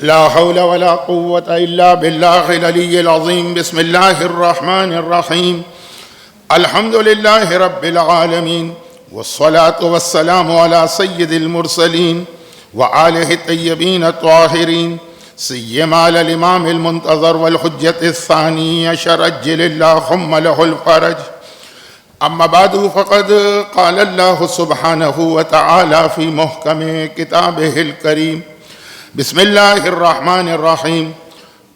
لا حول ولا قوة إلا بالله العلي العظيم. بسم الله الرحمن الرحيم. الحمد لله رب العالمين، والصلاة والسلام على سيد المرسلين وآله الطيبين الطاهرين، سيما على الإمام المنتظر والحجة الثاني عشر عجل اللهم له الفرج. أما بعد، فقد قال الله سبحانه وتعالى في محكم كتابه الكريم: بسم الله الرحمن الرحيم.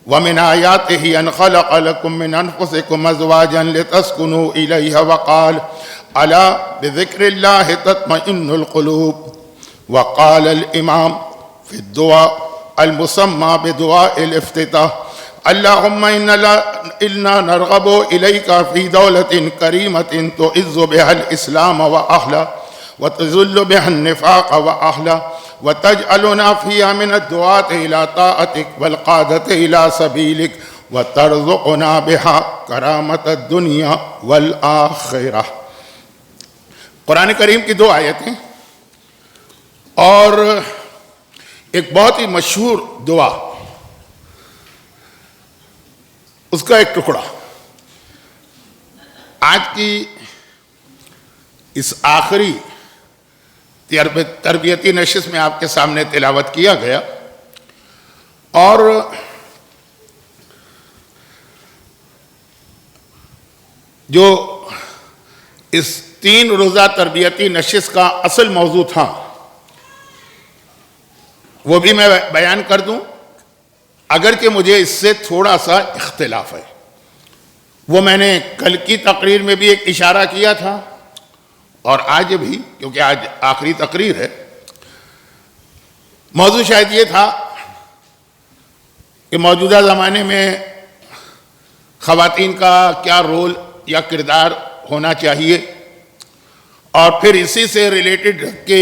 ومن آياته أن خلق لكم من أنفسكم أزواجا لتسكنوا إليها، وقال: ألا بذكر الله تطمئن القلوب. وقال الإمام في الدعاء المسمى بدعاء الافتتاح: اللهم إنا نرغب إليك في دولة كريمة تعز بها الإسلام وأهله، وتذل بها النفاق وأهله، وتجعلنا فيها من الدعاة إلى طاعتك والقادة إلى سبيلك، وترزقنا بها کرامة الدنیا والآخرہ. قرآن کریم کی دو آیتیں اور ایک بہت ہی مشہور دعا، اس کا ایک ٹکڑا آج کی اس آخری تربیتی نشست میں آپ کے سامنے تلاوت کیا گیا. اور جو اس 3 روزہ تربیتی نشست کا اصل موضوع تھا وہ بھی میں بیان کر دوں، اگرچہ مجھے اس سے تھوڑا سا اختلاف ہے. وہ میں نے کل کی تقریر میں بھی ایک اشارہ کیا تھا، اور آج بھی، کیونکہ آج آخری تقریر ہے. موضوع شاید یہ تھا کہ موجودہ زمانے میں خواتین کا کیا رول یا کردار ہونا چاہیے، اور پھر اسی سے ریلیٹڈ کہ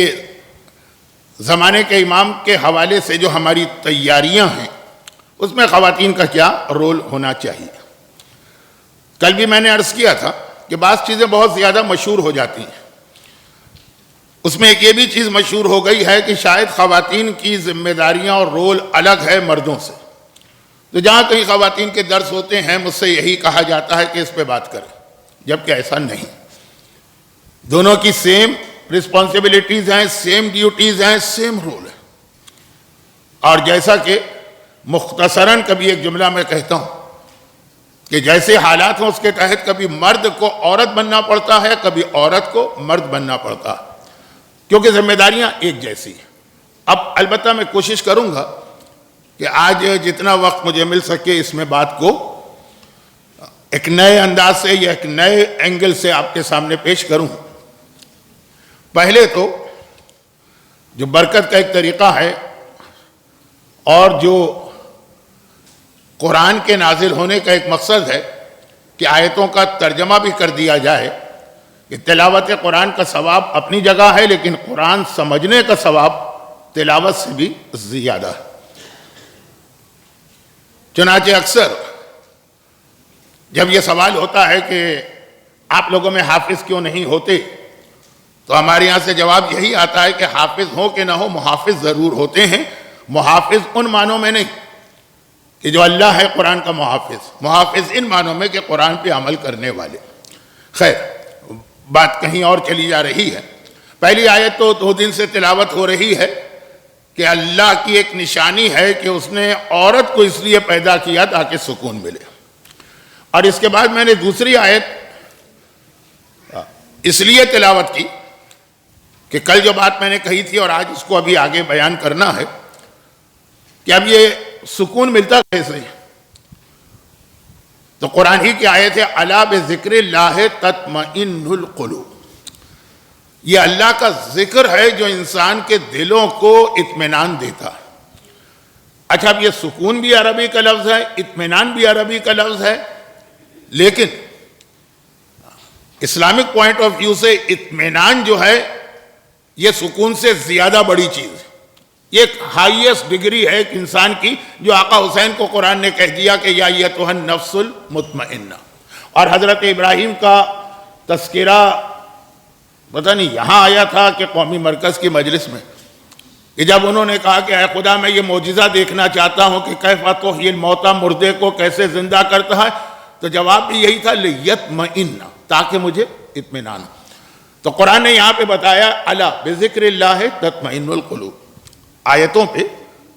زمانے کے امام کے حوالے سے جو ہماری تیاریاں ہیں اس میں خواتین کا کیا رول ہونا چاہیے. کل بھی میں نے عرض کیا تھا کہ بعض چیزیں بہت زیادہ مشہور ہو جاتی ہیں. اس میں ایک یہ بھی چیز مشہور ہو گئی ہے کہ شاید خواتین کی ذمہ داریاں اور رول الگ ہے مردوں سے. تو جہاں کہیں خواتین کے درس ہوتے ہیں مجھ سے یہی کہا جاتا ہے کہ اس پہ بات کریں، جبکہ ایسا نہیں. دونوں کی سیم رسپانسبلٹیز ہیں، سیم ڈیوٹیز ہیں، سیم رول ہے. اور جیسا کہ مختصراً کبھی ایک جملہ میں کہتا ہوں کہ جیسے حالات ہیں اس کے تحت کبھی مرد کو عورت بننا پڑتا ہے، کبھی عورت کو مرد بننا پڑتا ہے، کیونکہ ذمہ داریاں ایک جیسی ہیں. اب البتہ میں کوشش کروں گا کہ آج جتنا وقت مجھے مل سکے اس میں بات کو ایک نئے انداز سے یا ایک نئے اینگل سے آپ کے سامنے پیش کروں. پہلے تو جو برکت کا ایک طریقہ ہے اور جو قرآن کے نازل ہونے کا ایک مقصد ہے کہ آیتوں کا ترجمہ بھی کر دیا جائے، کہ تلاوت قرآن کا ثواب اپنی جگہ ہے لیکن قرآن سمجھنے کا ثواب تلاوت سے بھی زیادہ ہے. چنانچہ اکثر جب یہ سوال ہوتا ہے کہ آپ لوگوں میں حافظ کیوں نہیں ہوتے، تو ہمارے یہاں سے جواب یہی آتا ہے کہ حافظ ہو کہ نہ ہو محافظ ضرور ہوتے ہیں. محافظ ان معنوں میں نہیں کہ جو اللہ ہے قرآن کا محافظ ان معنوں میں کہ قرآن پہ عمل کرنے والے. خیر، بات کہیں اور چلی جا رہی ہے. پہلی آیت تو 2 دن سے تلاوت ہو رہی ہے کہ اللہ کی ایک نشانی ہے کہ اس نے عورت کو اس لیے پیدا کیا تاکہ سکون ملے. اور اس کے بعد میں نے دوسری آیت اس لیے تلاوت کی کہ کل جو بات میں نے کہی تھی اور آج اس کو ابھی آگے بیان کرنا ہے کہ اب یہ سکون ملتا کیسے. تو قرآن ہی کی آیت ہے: الا بذکر اللہ تطمئن القلوب. یہ اللہ کا ذکر ہے جو انسان کے دلوں کو اطمینان دیتا ہے. اچھا، اب یہ سکون بھی عربی کا لفظ ہے، اطمینان بھی عربی کا لفظ ہے، لیکن اسلامک پوائنٹ آف ویو سے اطمینان جو ہے یہ سکون سے زیادہ بڑی چیز ہے. یہ ایک ہائیسٹ ڈگری ہے ایک انسان کی، جو آقا حسین کو قرآن نے کہہ دیا کہ یا ایتھا النفس المطمئنہ. اور حضرت ابراہیم کا تذکرہ پتہ نہیں یہاں آیا تھا کہ قومی مرکز کی مجلس میں، کہ جب انہوں نے کہا کہ اے خدا میں یہ معجزہ دیکھنا چاہتا ہوں کہ کیف تحیی الموتیٰ، مردے کو کیسے زندہ کرتا ہے، تو جواب بھی یہی تھا لیطمئن، تاکہ مجھے اطمینان ہو۔ تو قرآن نے یہاں پہ بتایا الا بذکر اللہ تطمئن القلوب، آیتوں پہ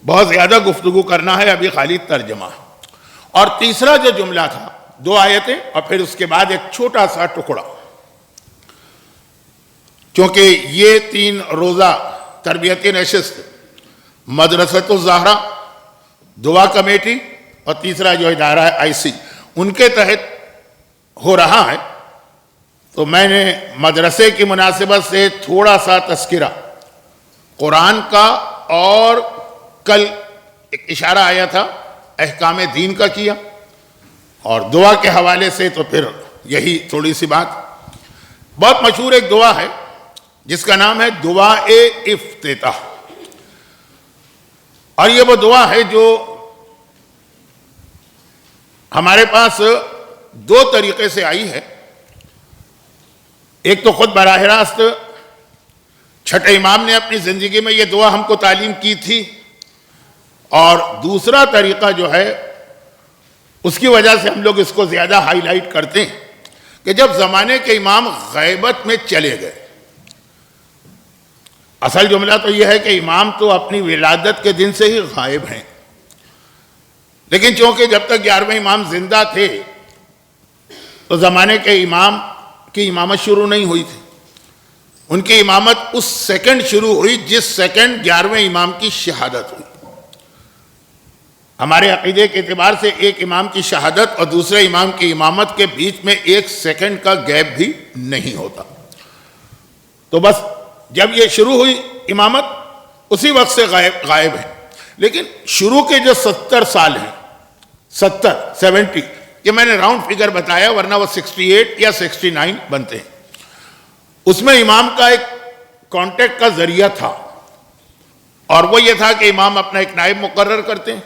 بہت زیادہ گفتگو کرنا ہے، ابھی خالی ترجمہ ہے۔ اور تیسرا جو جملہ تھا، 2 آیتیں اور پھر اس کے بعد ایک چھوٹا سا ٹکڑا، چونکہ یہ 3 روزہ تربیتی نشست مدرسۃ الزہرا، دعا کمیٹی اور تیسرا جو ادارہ ہے IC، ان کے تحت ہو رہا ہے، تو میں نے مدرسے کی مناسبت سے تھوڑا سا تذکرہ قرآن کا اور کل ایک اشارہ آیا تھا احکام دین کا کیا، اور دعا کے حوالے سے تو پھر یہی تھوڑی سی بات۔ بہت مشہور ایک دعا ہے جس کا نام ہے دعائے افتتاح، اور یہ وہ دعا ہے جو ہمارے پاس 2 طریقے سے آئی ہے۔ ایک تو خود براہ راست چھٹے امام نے اپنی زندگی میں یہ دعا ہم کو تعلیم کی تھی، اور دوسرا طریقہ جو ہے اس کی وجہ سے ہم لوگ اس کو زیادہ ہائی لائٹ کرتے ہیں کہ جب زمانے کے امام غیبت میں چلے گئے، اصل جملہ تو یہ ہے کہ امام تو اپنی ولادت کے دن سے ہی غائب ہیں، لیکن چونکہ جب تک 11ویں امام زندہ تھے تو زمانے کے امام کی امامت شروع نہیں ہوئی تھی، ان کی امامت اس سیکنڈ شروع ہوئی جس سیکنڈ 11ویں امام کی شہادت ہوئی۔ ہمارے عقیدے کے اعتبار سے ایک امام کی شہادت اور دوسرے امام کی امامت کے بیچ میں 1 سیکنڈ کا گیپ بھی نہیں ہوتا، تو بس جب یہ شروع ہوئی امامت اسی وقت سے غائب ہے۔ لیکن شروع کے جو 70 سال ہیں، 70 یہ میں نے راؤنڈ فگر بتایا، ورنہ وہ 68 یا 69 بنتے ہیں، اس میں امام کا ایک کانٹیکٹ کا ذریعہ تھا، اور وہ یہ تھا کہ امام اپنا ایک نائب مقرر کرتے ہیں،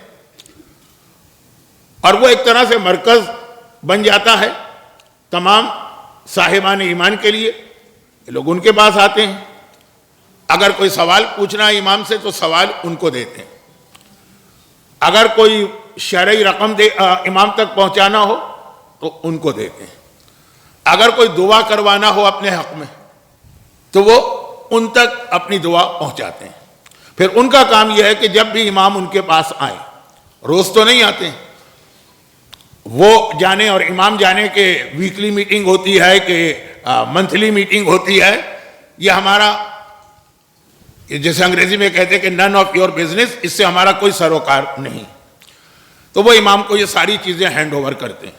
اور وہ ایک طرح سے مرکز بن جاتا ہے تمام صاحبان ایمان کے لیے۔ لوگ ان کے پاس آتے ہیں، اگر کوئی سوال پوچھنا ہے امام سے تو سوال ان کو دیتے ہیں، اگر کوئی شرعی رقم امام تک پہنچانا ہو تو ان کو دیتے ہیں، اگر کوئی دعا کروانا ہو اپنے حق میں تو وہ ان تک اپنی دعا پہنچاتے ہیں۔ پھر ان کا کام یہ ہے کہ جب بھی امام ان کے پاس آئیں، روز تو نہیں آتے ہیں، وہ جانے اور امام جانے کہ ویکلی میٹنگ ہوتی ہے کہ منتھلی میٹنگ ہوتی ہے، یہ ہمارا جیسے انگریزی میں کہتے ہیں کہ نن آف یور بزنس، اس سے ہمارا کوئی سروکار نہیں، تو وہ امام کو یہ ساری چیزیں ہینڈ اوور کرتے ہیں،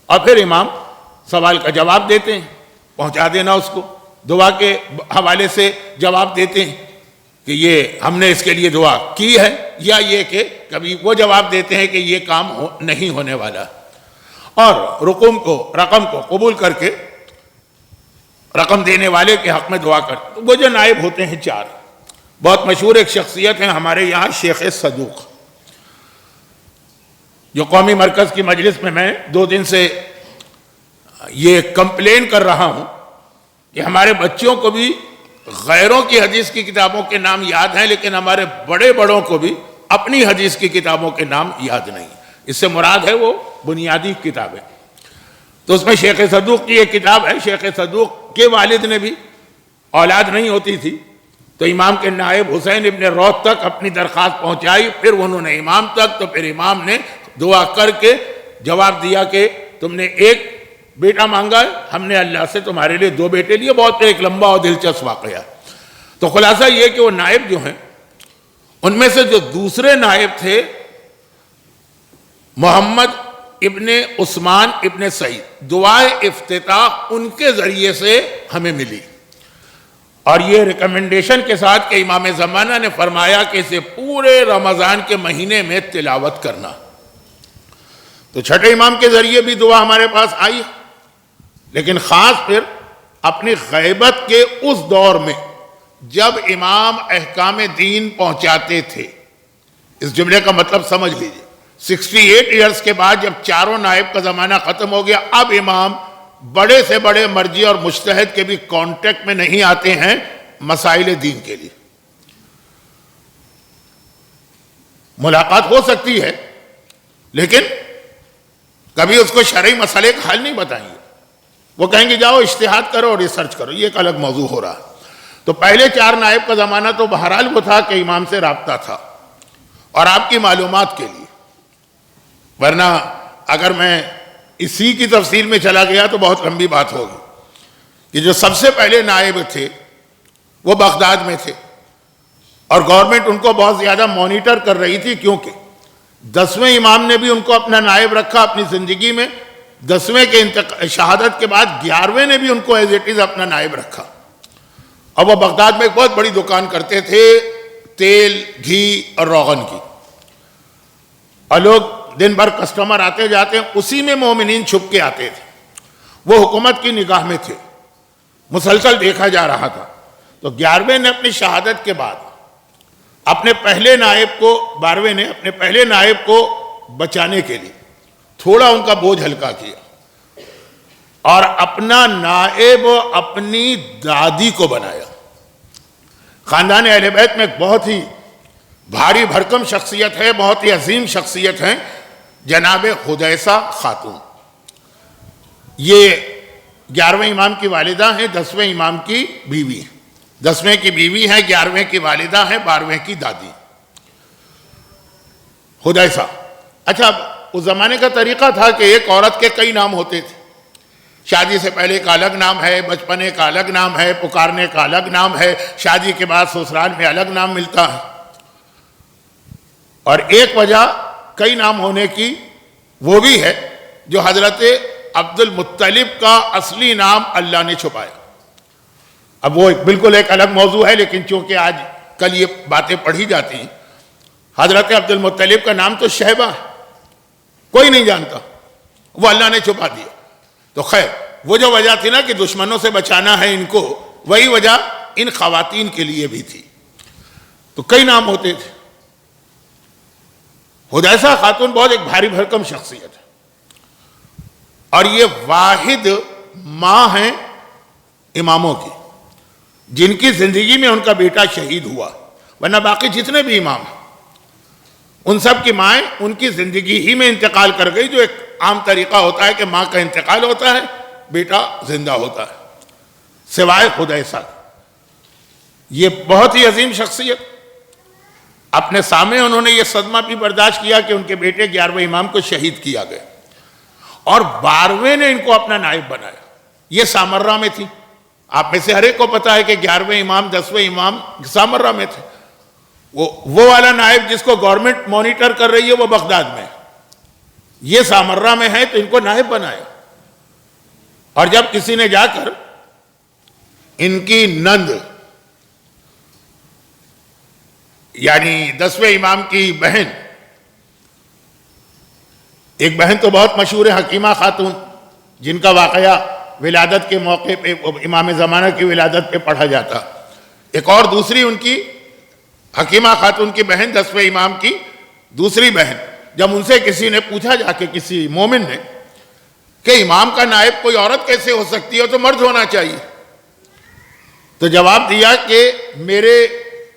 اور پھر امام سوال کا جواب دیتے ہیں، پہنچا دینا اس کو، دعا کے حوالے سے جواب دیتے ہیں کہ یہ ہم نے اس کے لیے دعا کی ہے، یا یہ کہ کبھی وہ جواب دیتے ہیں کہ یہ کام نہیں ہونے والا، اور رقم کو قبول کر کے رقم دینے والے کے حق میں دعا کرتے۔ وہ جو نائب ہوتے ہیں 4، بہت مشہور ایک شخصیت ہیں ہمارے یہاں شیخ صدوق، جو قومی مرکز کی مجلس میں 2 دن سے یہ کمپلین کر رہا ہوں کہ ہمارے بچوں کو بھی غیروں کی حدیث کی کتابوں کے نام یاد ہیں، لیکن ہمارے بڑوں کو بھی اپنی حدیث کی کتابوں کے نام یاد نہیں۔ اس سے مراد ہے وہ بنیادی کتابیں۔ تو اس میں شیخ صدوق کی ایک کتاب ہے، شیخ صدوق کے والد نے بھی اولاد نہیں ہوتی تھی، تو امام کے نائب حسین ابن روح تک اپنی درخواست پہنچائی، پھر انہوں نے امام تک، تو پھر امام نے دعا کر کے جواب دیا کہ تم نے ایک بیٹا مانگا ہے، ہم نے اللہ سے تمہارے لیے 2 بیٹے لیے۔ بہت ایک لمبا اور دلچسپ واقعہ۔ تو خلاصہ یہ کہ وہ نائب جو ہیں، ان میں سے جو دوسرے نائب تھے محمد ابن عثمان ابن سعید، دعائے افتتاح ان کے ذریعے سے ہمیں ملی، اور یہ ریکمنڈیشن کے ساتھ کہ امام زمانہ نے فرمایا کہ اسے پورے رمضان کے مہینے میں تلاوت کرنا۔ تو چھٹے امام کے ذریعے بھی دعا ہمارے پاس آئی، لیکن خاص پھر اپنی غیبت کے اس دور میں جب امام احکام دین پہنچاتے تھے۔ اس جملے کا مطلب سمجھ لیجئے، 68 ایئرز کے بعد جب 4 نائب کا زمانہ ختم ہو گیا، اب امام بڑے سے بڑے مرجی اور مجتہد کے بھی کانٹیکٹ میں نہیں آتے ہیں مسائل دین کے لیے۔ ملاقات ہو سکتی ہے، لیکن کبھی اس کو شرعی مسئلے کا حل نہیں بتائیں گے. وہ کہیں گے جاؤ اجتہاد کرو اور ریسرچ کرو، یہ ایک الگ موضوع ہو رہا ہے. تو پہلے 4 نائب کا زمانہ تو بہرحال وہ تھا کہ امام سے رابطہ تھا. اور آپ کی معلومات کے لیے، ورنہ اگر میں اسی کی تفصیل میں چلا گیا تو بہت لمبی بات ہوگی، کہ جو سب سے پہلے نائب تھے وہ بغداد میں تھے، اور گورنمنٹ ان کو بہت زیادہ مانیٹر کر رہی تھی، کیونکہ 10ویں امام نے بھی ان کو اپنا نائب رکھا اپنی زندگی میں. 10ویں کے شہادت کے بعد 11ویں نے بھی ان کو ایز اٹ از اپنا نائب رکھا. اور وہ بغداد میں ایک بہت بڑی دکان کرتے تھے تیل، گھی اور روغن کی، اور لوگ دن بھر کسٹمر آتے جاتے، اسی میں مومنین چھپ کے آتے تھے. وہ حکومت کی نگاہ میں تھے، مسلسل دیکھا جا رہا تھا. تو 11ویں نے اپنی شہادت کے بعد اپنے پہلے نائب کو، 12ویں نے اپنے پہلے نائب کو بچانے کے لیے تھوڑا ان کا بوجھ ہلکا کیا، اور اپنا نائب اپنی دادی کو بنایا. خاندان اہل بیت میں ایک بہت ہی بھاری بھرکم شخصیت ہے، بہت ہی عظیم شخصیت ہے جناب حدیثہ خاتون. یہ 11ویں امام کی والدہ ہیں، 10ویں امام کی بیوی ہیں. 10ویں کی بیوی ہیں، 11ویں کی والدہ ہیں، 12ویں کی دادی. حدیثہ. اچھا، اس زمانے کا طریقہ تھا کہ ایک عورت کے کئی نام ہوتے تھے. شادی سے پہلے کا الگ نام ہے، بچپنے کا الگ نام ہے، پکارنے کا الگ نام ہے، شادی کے بعد سسرال میں الگ نام ملتا ہے. اور ایک وجہ کئی نام ہونے کی وہ بھی ہے جو حضرت عبد المطلب کا اصلی نام اللہ نے چھپایا. اب وہ بالکل ایک الگ موضوع ہے، لیکن چونکہ آج کل یہ باتیں پڑھی جاتی ہیں. حضرت عبد المطلب کا نام تو شیبہ ہے، کوئی نہیں جانتا، وہ اللہ نے چھپا دیا. تو خیر، وہ جو وجہ تھی نا کہ دشمنوں سے بچانا ہے ان کو، وہی وجہ ان خواتین کے لیے بھی تھی. تو کئی نام ہوتے تھے. حدیثہ خاتون بہت ایک بھاری بھرکم شخصیت ہے، اور یہ واحد ماں ہیں اماموں کی جن کی زندگی میں ان کا بیٹا شہید ہوا. ورنہ باقی جتنے بھی امام ہیں ان سب کی مائیں ان کی زندگی ہی میں انتقال کر گئی، جو ایک عام طریقہ ہوتا ہے کہ ماں کا انتقال ہوتا ہے، بیٹا زندہ ہوتا ہے، سوائے حدیثہ. یہ بہت ہی عظیم شخصیت. اپنے سامنے انہوں نے یہ صدمہ بھی برداشت کیا کہ ان کے بیٹے 11ویں امام کو شہید کیا گیا، اور 12ویں نے ان کو اپنا نائب بنایا. یہ سامرہ میں تھی. آپ میں سے ہر ایک کو پتا ہے کہ 11ویں امام 10ویں امام سامرہ میں تھے. وہ والا نائب جس کو گورنمنٹ مانیٹر کر رہی ہے وہ بغداد میں ہے، یہ سامرہ میں ہے، تو ان کو نائب بنایا. اور جب کسی نے جا کر ان کی نند، یعنی 10ویں امام کی بہن، ایک بہن تو بہت مشہور ہے حکیمہ خاتون، جن کا واقعہ ولادت کے موقع پہ امام زمانہ کی ولادت پہ پڑھا جاتا. ایک اور دوسری ان کی حکیمہ خاتون کی بہن، 10ویں امام کی دوسری بہن، جب ان سے کسی نے پوچھا جا کے، کسی مومن نے، کہ امام کا نائب کوئی عورت کیسے ہو سکتی ہے، تو مرد ہونا چاہیے. تو جواب دیا کہ میرے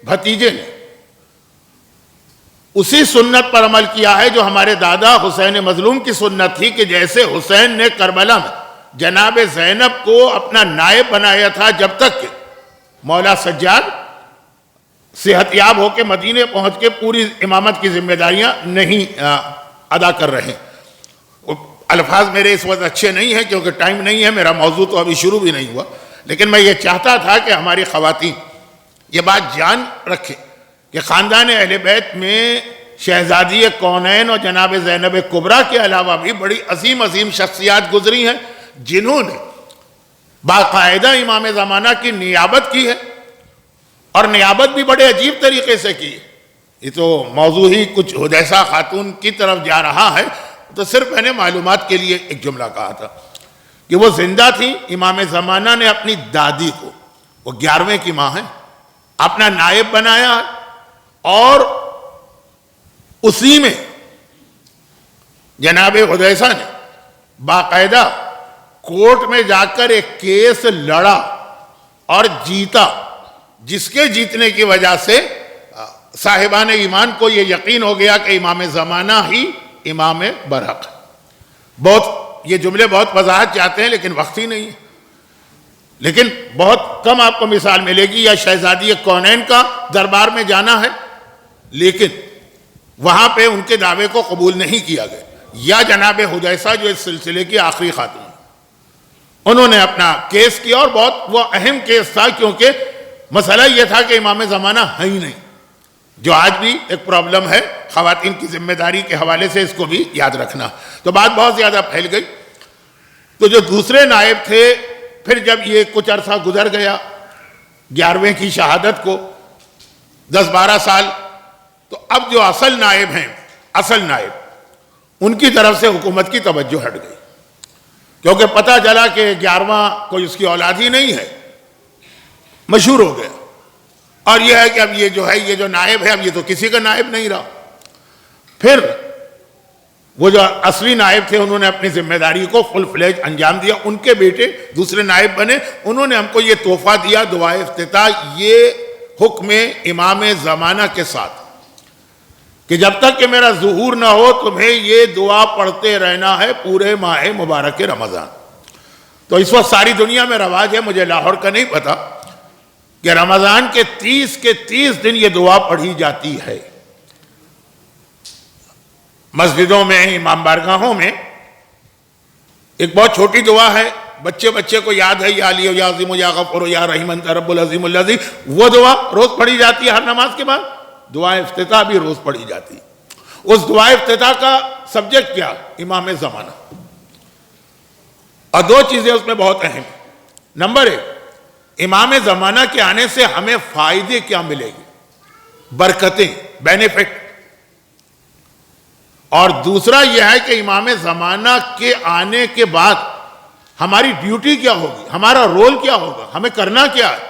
بھتیجے نے اسی سنت پر عمل کیا ہے جو ہمارے دادا حسین مظلوم کی سنت تھی، کہ جیسے حسین نے کربلا میں جناب زینب کو اپنا نائب بنایا تھا جب تک کہ مولا سجاد صحت یاب ہو کے مدینے پہنچ کے پوری امامت کی ذمہ داریاں نہیں ادا کر رہے. الفاظ میرے اس وقت اچھے نہیں ہیں کیونکہ ٹائم نہیں ہے، میرا موضوع تو ابھی شروع بھی نہیں ہوا، لیکن میں یہ چاہتا تھا کہ ہماری خواتین یہ بات جان رکھیں کہ خاندان اہل بیت میں شہزادی کونین اور جناب زینب کبریٰ کے علاوہ بھی بڑی عظیم عظیم شخصیات گزری ہیں جنہوں نے باقاعدہ امام زمانہ کی نیابت کی ہے، اور نیابت بھی بڑے عجیب طریقے سے کی ہے. یہ تو موضوع ہی کچھ حدیثہ خاتون کی طرف جا رہا ہے، تو صرف میں نے معلومات کے لیے ایک جملہ کہا تھا کہ وہ زندہ تھی. امام زمانہ نے اپنی دادی کو، وہ 11ویں کی ماں ہیں، اپنا نائب بنایا، اور اسی میں جناب حدیثہ نے باقاعدہ کورٹ میں جا کر ایک کیس لڑا اور جیتا، جس کے جیتنے کی وجہ سے صاحبان ایمان کو یہ یقین ہو گیا کہ امام زمانہ ہی امام برحق ہے۔ یہ جملے بہت وضاحت چاہتے ہیں لیکن وقت ہی نہیں ہے، لیکن بہت کم آپ کو مثال ملے گی۔ یا شہزادی کونین کا دربار میں جانا ہے لیکن وہاں پہ ان کے دعوے کو قبول نہیں کیا گیا، یا جناب حدیثہ جو اس سلسلے کی آخری خاتون، انہوں نے اپنا کیس کیا، اور بہت وہ اہم کیس تھا کیونکہ مسئلہ یہ تھا کہ امام زمانہ ہے ہی نہیں، جو آج بھی ایک پرابلم ہے خواتین کی ذمہ داری کے حوالے سے، اس کو بھی یاد رکھنا۔ تو بات بہت زیادہ پھیل گئی۔ تو جو دوسرے نائب تھے، پھر جب یہ کچھ عرصہ گزر گیا 11ویں کی شہادت کو، 10-12 سال، تو اب جو اصل نائب ہیں، اصل نائب، ان کی طرف سے حکومت کی توجہ ہٹ گئی، کیونکہ پتہ چلا کہ 11واں کوئی اس کی اولاد ہی نہیں ہے، مشہور ہو گیا، اور یہ ہے کہ اب یہ جو نائب ہے، اب یہ تو کسی کا نائب نہیں رہا۔ پھر وہ جو اصلی نائب تھے، انہوں نے اپنی ذمہ داری کو فل فلیج انجام دیا، ان کے بیٹے دوسرے نائب بنے، انہوں نے ہم کو یہ تحفہ دیا دعائے افتتاح، یہ حکم امام زمانہ کے ساتھ کہ جب تک کہ میرا ظہور نہ ہو تمہیں یہ دعا پڑھتے رہنا ہے پورے ماہ مبارک رمضان۔ تو اس وقت ساری دنیا میں رواج ہے، مجھے لاہور کا نہیں پتا، کہ رمضان کے 30 دن یہ دعا پڑھی جاتی ہے مسجدوں میں، امام بارگاہوں میں۔ ایک بہت چھوٹی دعا ہے، بچے کو یاد ہے، یا علی یا عظیم یا غفور یا رحیم انت رب العظیم الذی، وہ دعا روز پڑھی جاتی ہے ہر نماز کے بعد۔ دعائے افتتاح بھی روز پڑھی جاتی ہے۔ اس دعائے افتتاح کا سبجیکٹ کیا؟ امام زمانہ۔ اور 2 چیزیں اس میں بہت اہم۔ نمبر 1، امام زمانہ کے آنے سے ہمیں فائدے کیا ملے گی، برکتیں، بینیفٹ۔ اور دوسرا یہ ہے کہ امام زمانہ کے آنے کے بعد ہماری ڈیوٹی کیا ہوگی، ہمارا رول کیا ہوگا، ہمیں کرنا کیا ہے۔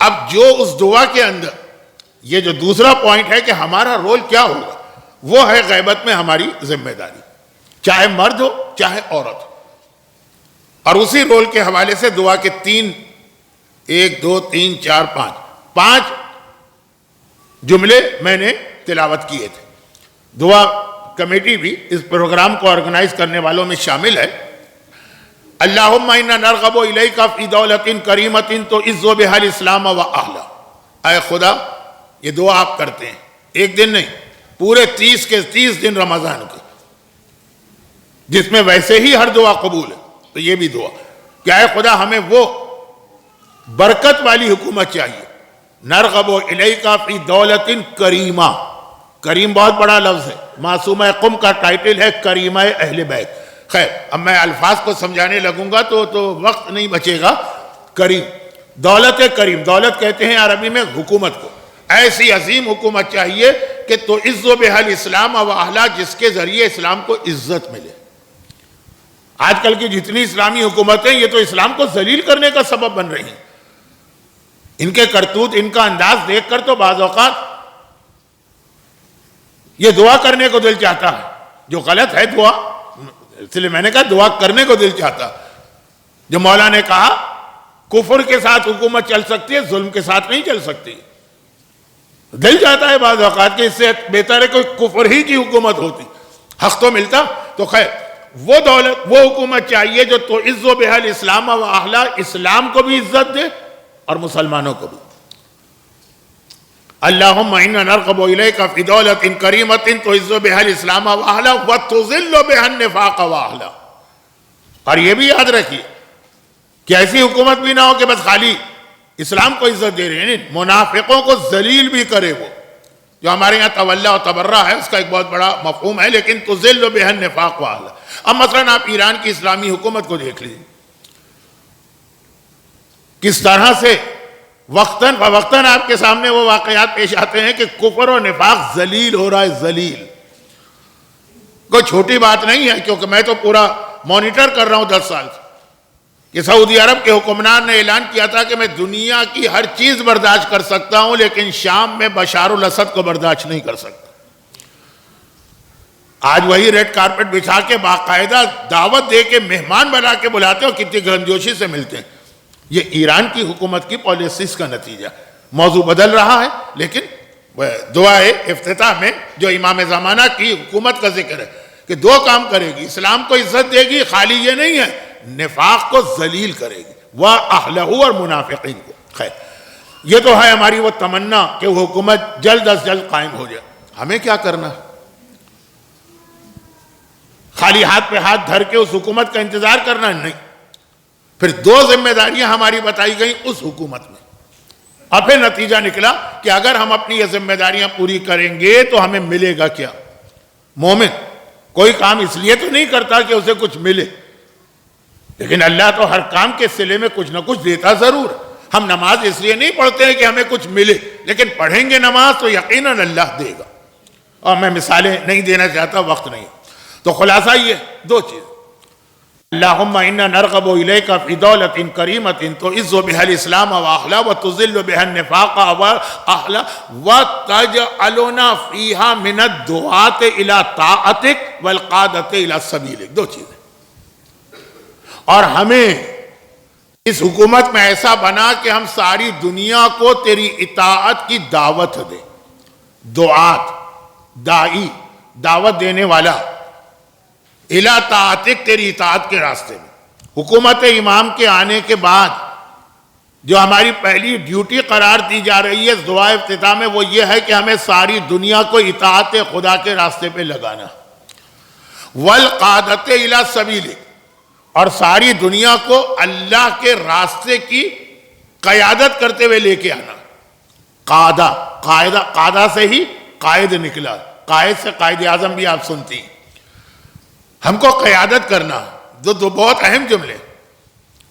اب جو اس دعا کے اندر یہ جو دوسرا پوائنٹ ہے کہ ہمارا رول کیا ہوگا، وہ ہے غیبت میں ہماری ذمہ داری، چاہے مرد ہو چاہے عورت ہو۔ اور اسی رول کے حوالے سے دعا کے 1 2 3 4 5 جملے میں نے تلاوت کیے تھے۔ دعا کمیٹی بھی اس پروگرام کو آرگنائز کرنے والوں میں شامل ہے۔ اللہم انا نرغب الیک فی دولت کریمت تعز بہا الاسلام و اہلہ۔ اے خدا، یہ دعا آپ کرتے ہیں، ایک دن نہیں، پورے 30 کے 30 دن رمضان کے، جس میں ویسے ہی ہر دعا قبول ہے، تو یہ بھی دعا کہ اے خدا ہمیں وہ برکت والی حکومت چاہیے۔ نرغب الیک فی دولت کریمہ، کریم بہت بڑا لفظ ہے، معصومہ قم کا ٹائٹل ہے کریمہ اہل بیت۔ خیر، اب میں الفاظ کو سمجھانے لگوں گا تو وقت نہیں بچے گا۔ کریم، دولت کریم، دولت کہتے ہیں عربی میں حکومت کو، ایسی عظیم حکومت چاہیے کہ تو عز بہا الاسلام و اہلہ، جس کے ذریعے اسلام کو عزت ملے۔ آج کل کی جتنی اسلامی حکومتیں، یہ تو اسلام کو ذلیل کرنے کا سبب بن رہی ہیں۔ ان کے کرتوت، ان کا انداز دیکھ کر تو بعض اوقات یہ دعا کرنے کو دل چاہتا ہے، جو غلط ہے دعا، اس لیے میں نے کہا دعا کرنے کو دل چاہتا۔ جو مولا نے کہا کفر کے ساتھ حکومت چل سکتی ہے، ظلم کے ساتھ نہیں چل سکتی۔ دل چاہتا ہے بعض اوقات کہ اس سے بہتر ہے کوئی کفر ہی کی حکومت ہوتی، حق تو ملتا۔ تو خیر، وہ دولت، وہ حکومت چاہیے جو تو عز بہا الاسلام و اہلہ، اسلام کو بھی عزت دے اور مسلمانوں کو بھی۔ اللہم انا نرغب الیک فی دولت کریمت تعز بہا الاسلام و اہلہ وتذل بہا النفاق و اہلہ۔ اور یہ بھی یاد رکھیے کہ ایسی حکومت بھی نہ ہو کہ بس خالی اسلام کو عزت دے رہے ہیں، منافقوں کو ذلیل بھی کرے۔ وہ جو ہمارے یہاں تولا و تبرہ ہے، اس کا ایک بہت بڑا مفہوم ہے، لیکن تذل بہا النفاق و اہلہ۔ اب مثلا آپ ایران کی اسلامی حکومت کو دیکھ لیجیے، کس طرح سے وقتاً فوقتاً آپ کے سامنے وہ واقعات پیش آتے ہیں کہ کفر و نفاق ذلیل ہو رہا ہے، ذلیل۔ کوئی چھوٹی بات نہیں ہے، کیونکہ میں تو پورا مانیٹر کر رہا ہوں 10 سال سے، کہ سعودی عرب کے حکمران نے اعلان کیا تھا کہ میں دنیا کی ہر چیز برداشت کر سکتا ہوں، لیکن شام میں بشار الاسد کو برداشت نہیں کر سکتا۔ آج وہی ریڈ کارپٹ بچھا کے باقاعدہ دعوت دے کے مہمان بنا کے بلاتے ہو، کتنی گرمجوشی سے ملتے ہیں۔ یہ ایران کی حکومت کی پالیسیز کا نتیجہ۔ موضوع بدل رہا ہے لیکن دعائے افتتاح میں جو امام زمانہ کی حکومت کا ذکر ہے کہ دو کام کرے گی، اسلام کو عزت دے گی، خالی یہ نہیں ہے نفاق کو ذلیل کرے گی، وَأَهْلَهُ اور منافقین کو. خیر یہ تو ہے ہماری وہ تمنا کہ وہ حکومت جلد از جلد قائم ہو جائے. ہمیں کیا کرنا؟ خالی ہاتھ پہ ہاتھ دھر کے اس حکومت کا انتظار کرنا نہیں. پھر دو ذمہ داریاں ہماری بتائی گئیں اس حکومت میں، اور پھر نتیجہ نکلا کہ اگر ہم اپنی یہ ذمہ داریاں پوری کریں گے تو ہمیں ملے گا کیا؟ مومن کوئی کام اس لیے تو نہیں کرتا کہ اسے کچھ ملے، لیکن اللہ تو ہر کام کے صلے میں کچھ نہ کچھ دیتا ضرور. ہم نماز اس لیے نہیں پڑھتے ہیں کہ ہمیں کچھ ملے، لیکن پڑھیں گے نماز تو یقیناً اللہ دے گا. اور میں مثالیں نہیں دینا چاہتا، وقت نہیں. تو خلاصہ یہ دو چیز، اللہم انا نرغب الیک فی دولت کریمت تعز بها الاسلام واہلہ وتذل بها النفاق واہلہ وتجعلنا فیہا من الدعاة الى طاعتک والقادۃ الى سبیلک. دو چیزیں. اور ہمیں اس حکومت میں ایسا بنا کہ ہم ساری دنیا کو تیری اطاعت کی دعوت دیں. دعات، دائی، دعوت دینے والا، الی طاعتک تیری اطاعت کے راستے میں. حکومت امام کے آنے کے بعد جو ہماری پہلی ڈیوٹی قرار دی جا رہی ہے دعا افتتاح میں وہ یہ ہے کہ ہمیں ساری دنیا کو اطاعت خدا کے راستے پہ لگانا. والقادۃ الی سبیلک، اور ساری دنیا کو اللہ کے راستے کی قیادت کرتے ہوئے لے کے آنا. قادہ سے ہی قائد نکلا، قائد سے قائد اعظم بھی آپ سنتی ہیں. ہم کو قیادت کرنا، دو بہت اہم جملے،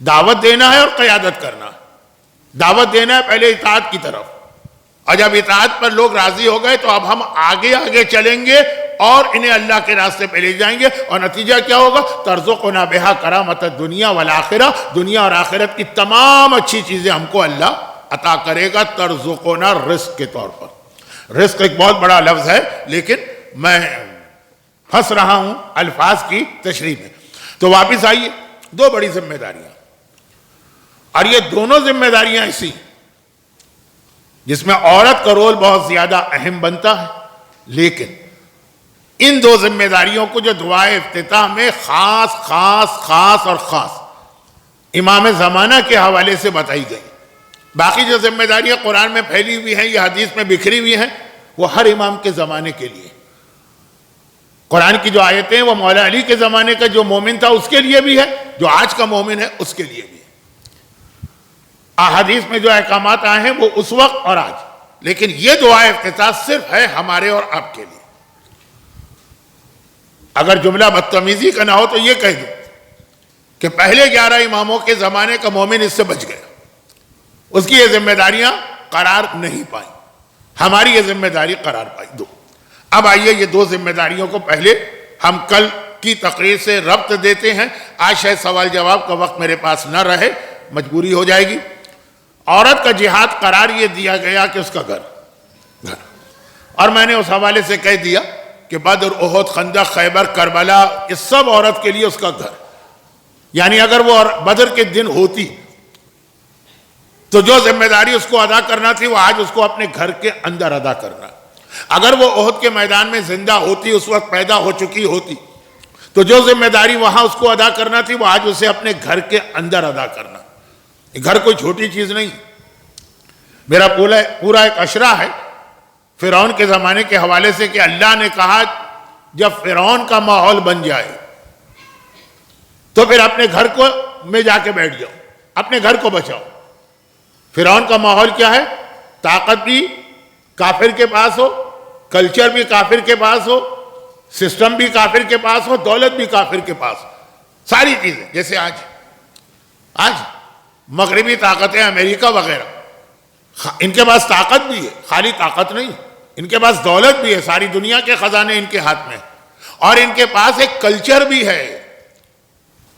دعوت دینا ہے اور قیادت کرنا. دعوت دینا ہے پہلے اطاعت کی طرف، اور جب اطاعت پر لوگ راضی ہو گئے تو اب ہم آگے چلیں گے اور انہیں اللہ کے راستے پہ لے جائیں گے. اور نتیجہ کیا ہوگا؟ ترزقنا بہا کرامت الدنیا والآخرہ، دنیا اور آخرت کی تمام اچھی چیزیں ہم کو اللہ عطا کرے گا. ترزقنا رزق کے طور پر. رزق ایک بہت بڑا لفظ ہے، لیکن میں پھنس رہا ہوں الفاظ کی تشریح میں. تو واپس آئیے، دو بڑی ذمہ داریاں، اور یہ دونوں ذمہ داریاں ایسی جس میں عورت کا رول بہت زیادہ اہم بنتا ہے. لیکن ان دو ذمہ داریوں کو جو دعائے افتتاح میں خاص اور خاص امام زمانہ کے حوالے سے بتائی گئی. باقی جو ذمہ داریاں قرآن میں پھیلی ہوئی ہیں یا حدیث میں بکھری ہوئی ہیں وہ ہر امام کے زمانے کے لیے. قرآن کی جو آیتیں وہ مولا علی کے زمانے کا جو مومن تھا اس کے لیے بھی ہے، جو آج کا مومن ہے اس کے لیے بھی ہے. احادیث میں جو احکامات آئے ہیں وہ اس وقت اور آج. لیکن یہ دعا افتتاح صرف ہے ہمارے اور آپ کے لیے. اگر جملہ بدتمیزی کا نہ ہو تو یہ کہہ دوں کہ پہلے 11 اماموں کے زمانے کا مومن اس سے بچ گیا، اس کی یہ ذمہ داریاں قرار نہیں پائیں. ہماری یہ ذمہ داری قرار پائی. دو. اب آئیے یہ دو ذمہ داریوں کو پہلے ہم کل کی تقریر سے ربط دیتے ہیں. آج شاید سوال جواب کا وقت میرے پاس نہ رہے، مجبوری ہو جائے گی. عورت کا جہاد قرار یہ دیا گیا کہ اس کا گھر، اور میں نے اس حوالے سے کہہ دیا کہ بدر، احد، خندق، خیبر، کربلا، اس سب عورت کے لیے اس کا گھر. یعنی اگر وہ بدر کے دن ہوتی تو جو ذمہ داری اس کو ادا کرنا تھی وہ آج اس کو اپنے گھر کے اندر ادا کرنا. اگر وہ احد کے میدان میں زندہ ہوتی، اس وقت پیدا ہو چکی ہوتی، تو جو ذمہ داری وہاں اس کو ادا کرنا تھی وہ آج اسے اپنے گھر کے اندر ادا کرنا. گھر کوئی چھوٹی چیز نہیں. میرا پورا ایک اشرہ ہے فرعون کے زمانے کے حوالے سے کہ اللہ نے کہا جب فرعون کا ماحول بن جائے تو پھر اپنے گھر کو میں جا کے بیٹھ جاؤ، اپنے گھر کو بچاؤ. فرعون کا ماحول کیا ہے؟ طاقت بھی کافر کے پاس ہو، کلچر بھی کافر کے پاس ہو، سسٹم بھی کافر کے پاس ہو، دولت بھی کافر کے پاس ہو، ساری چیزیں. جیسے آج مغربی طاقتیں، امریکہ وغیرہ، ان کے پاس طاقت بھی ہے، خالی طاقت نہیں، ان کے پاس دولت بھی ہے، ساری دنیا کے خزانے ان کے ہاتھ میں، اور ان کے پاس ایک کلچر بھی ہے.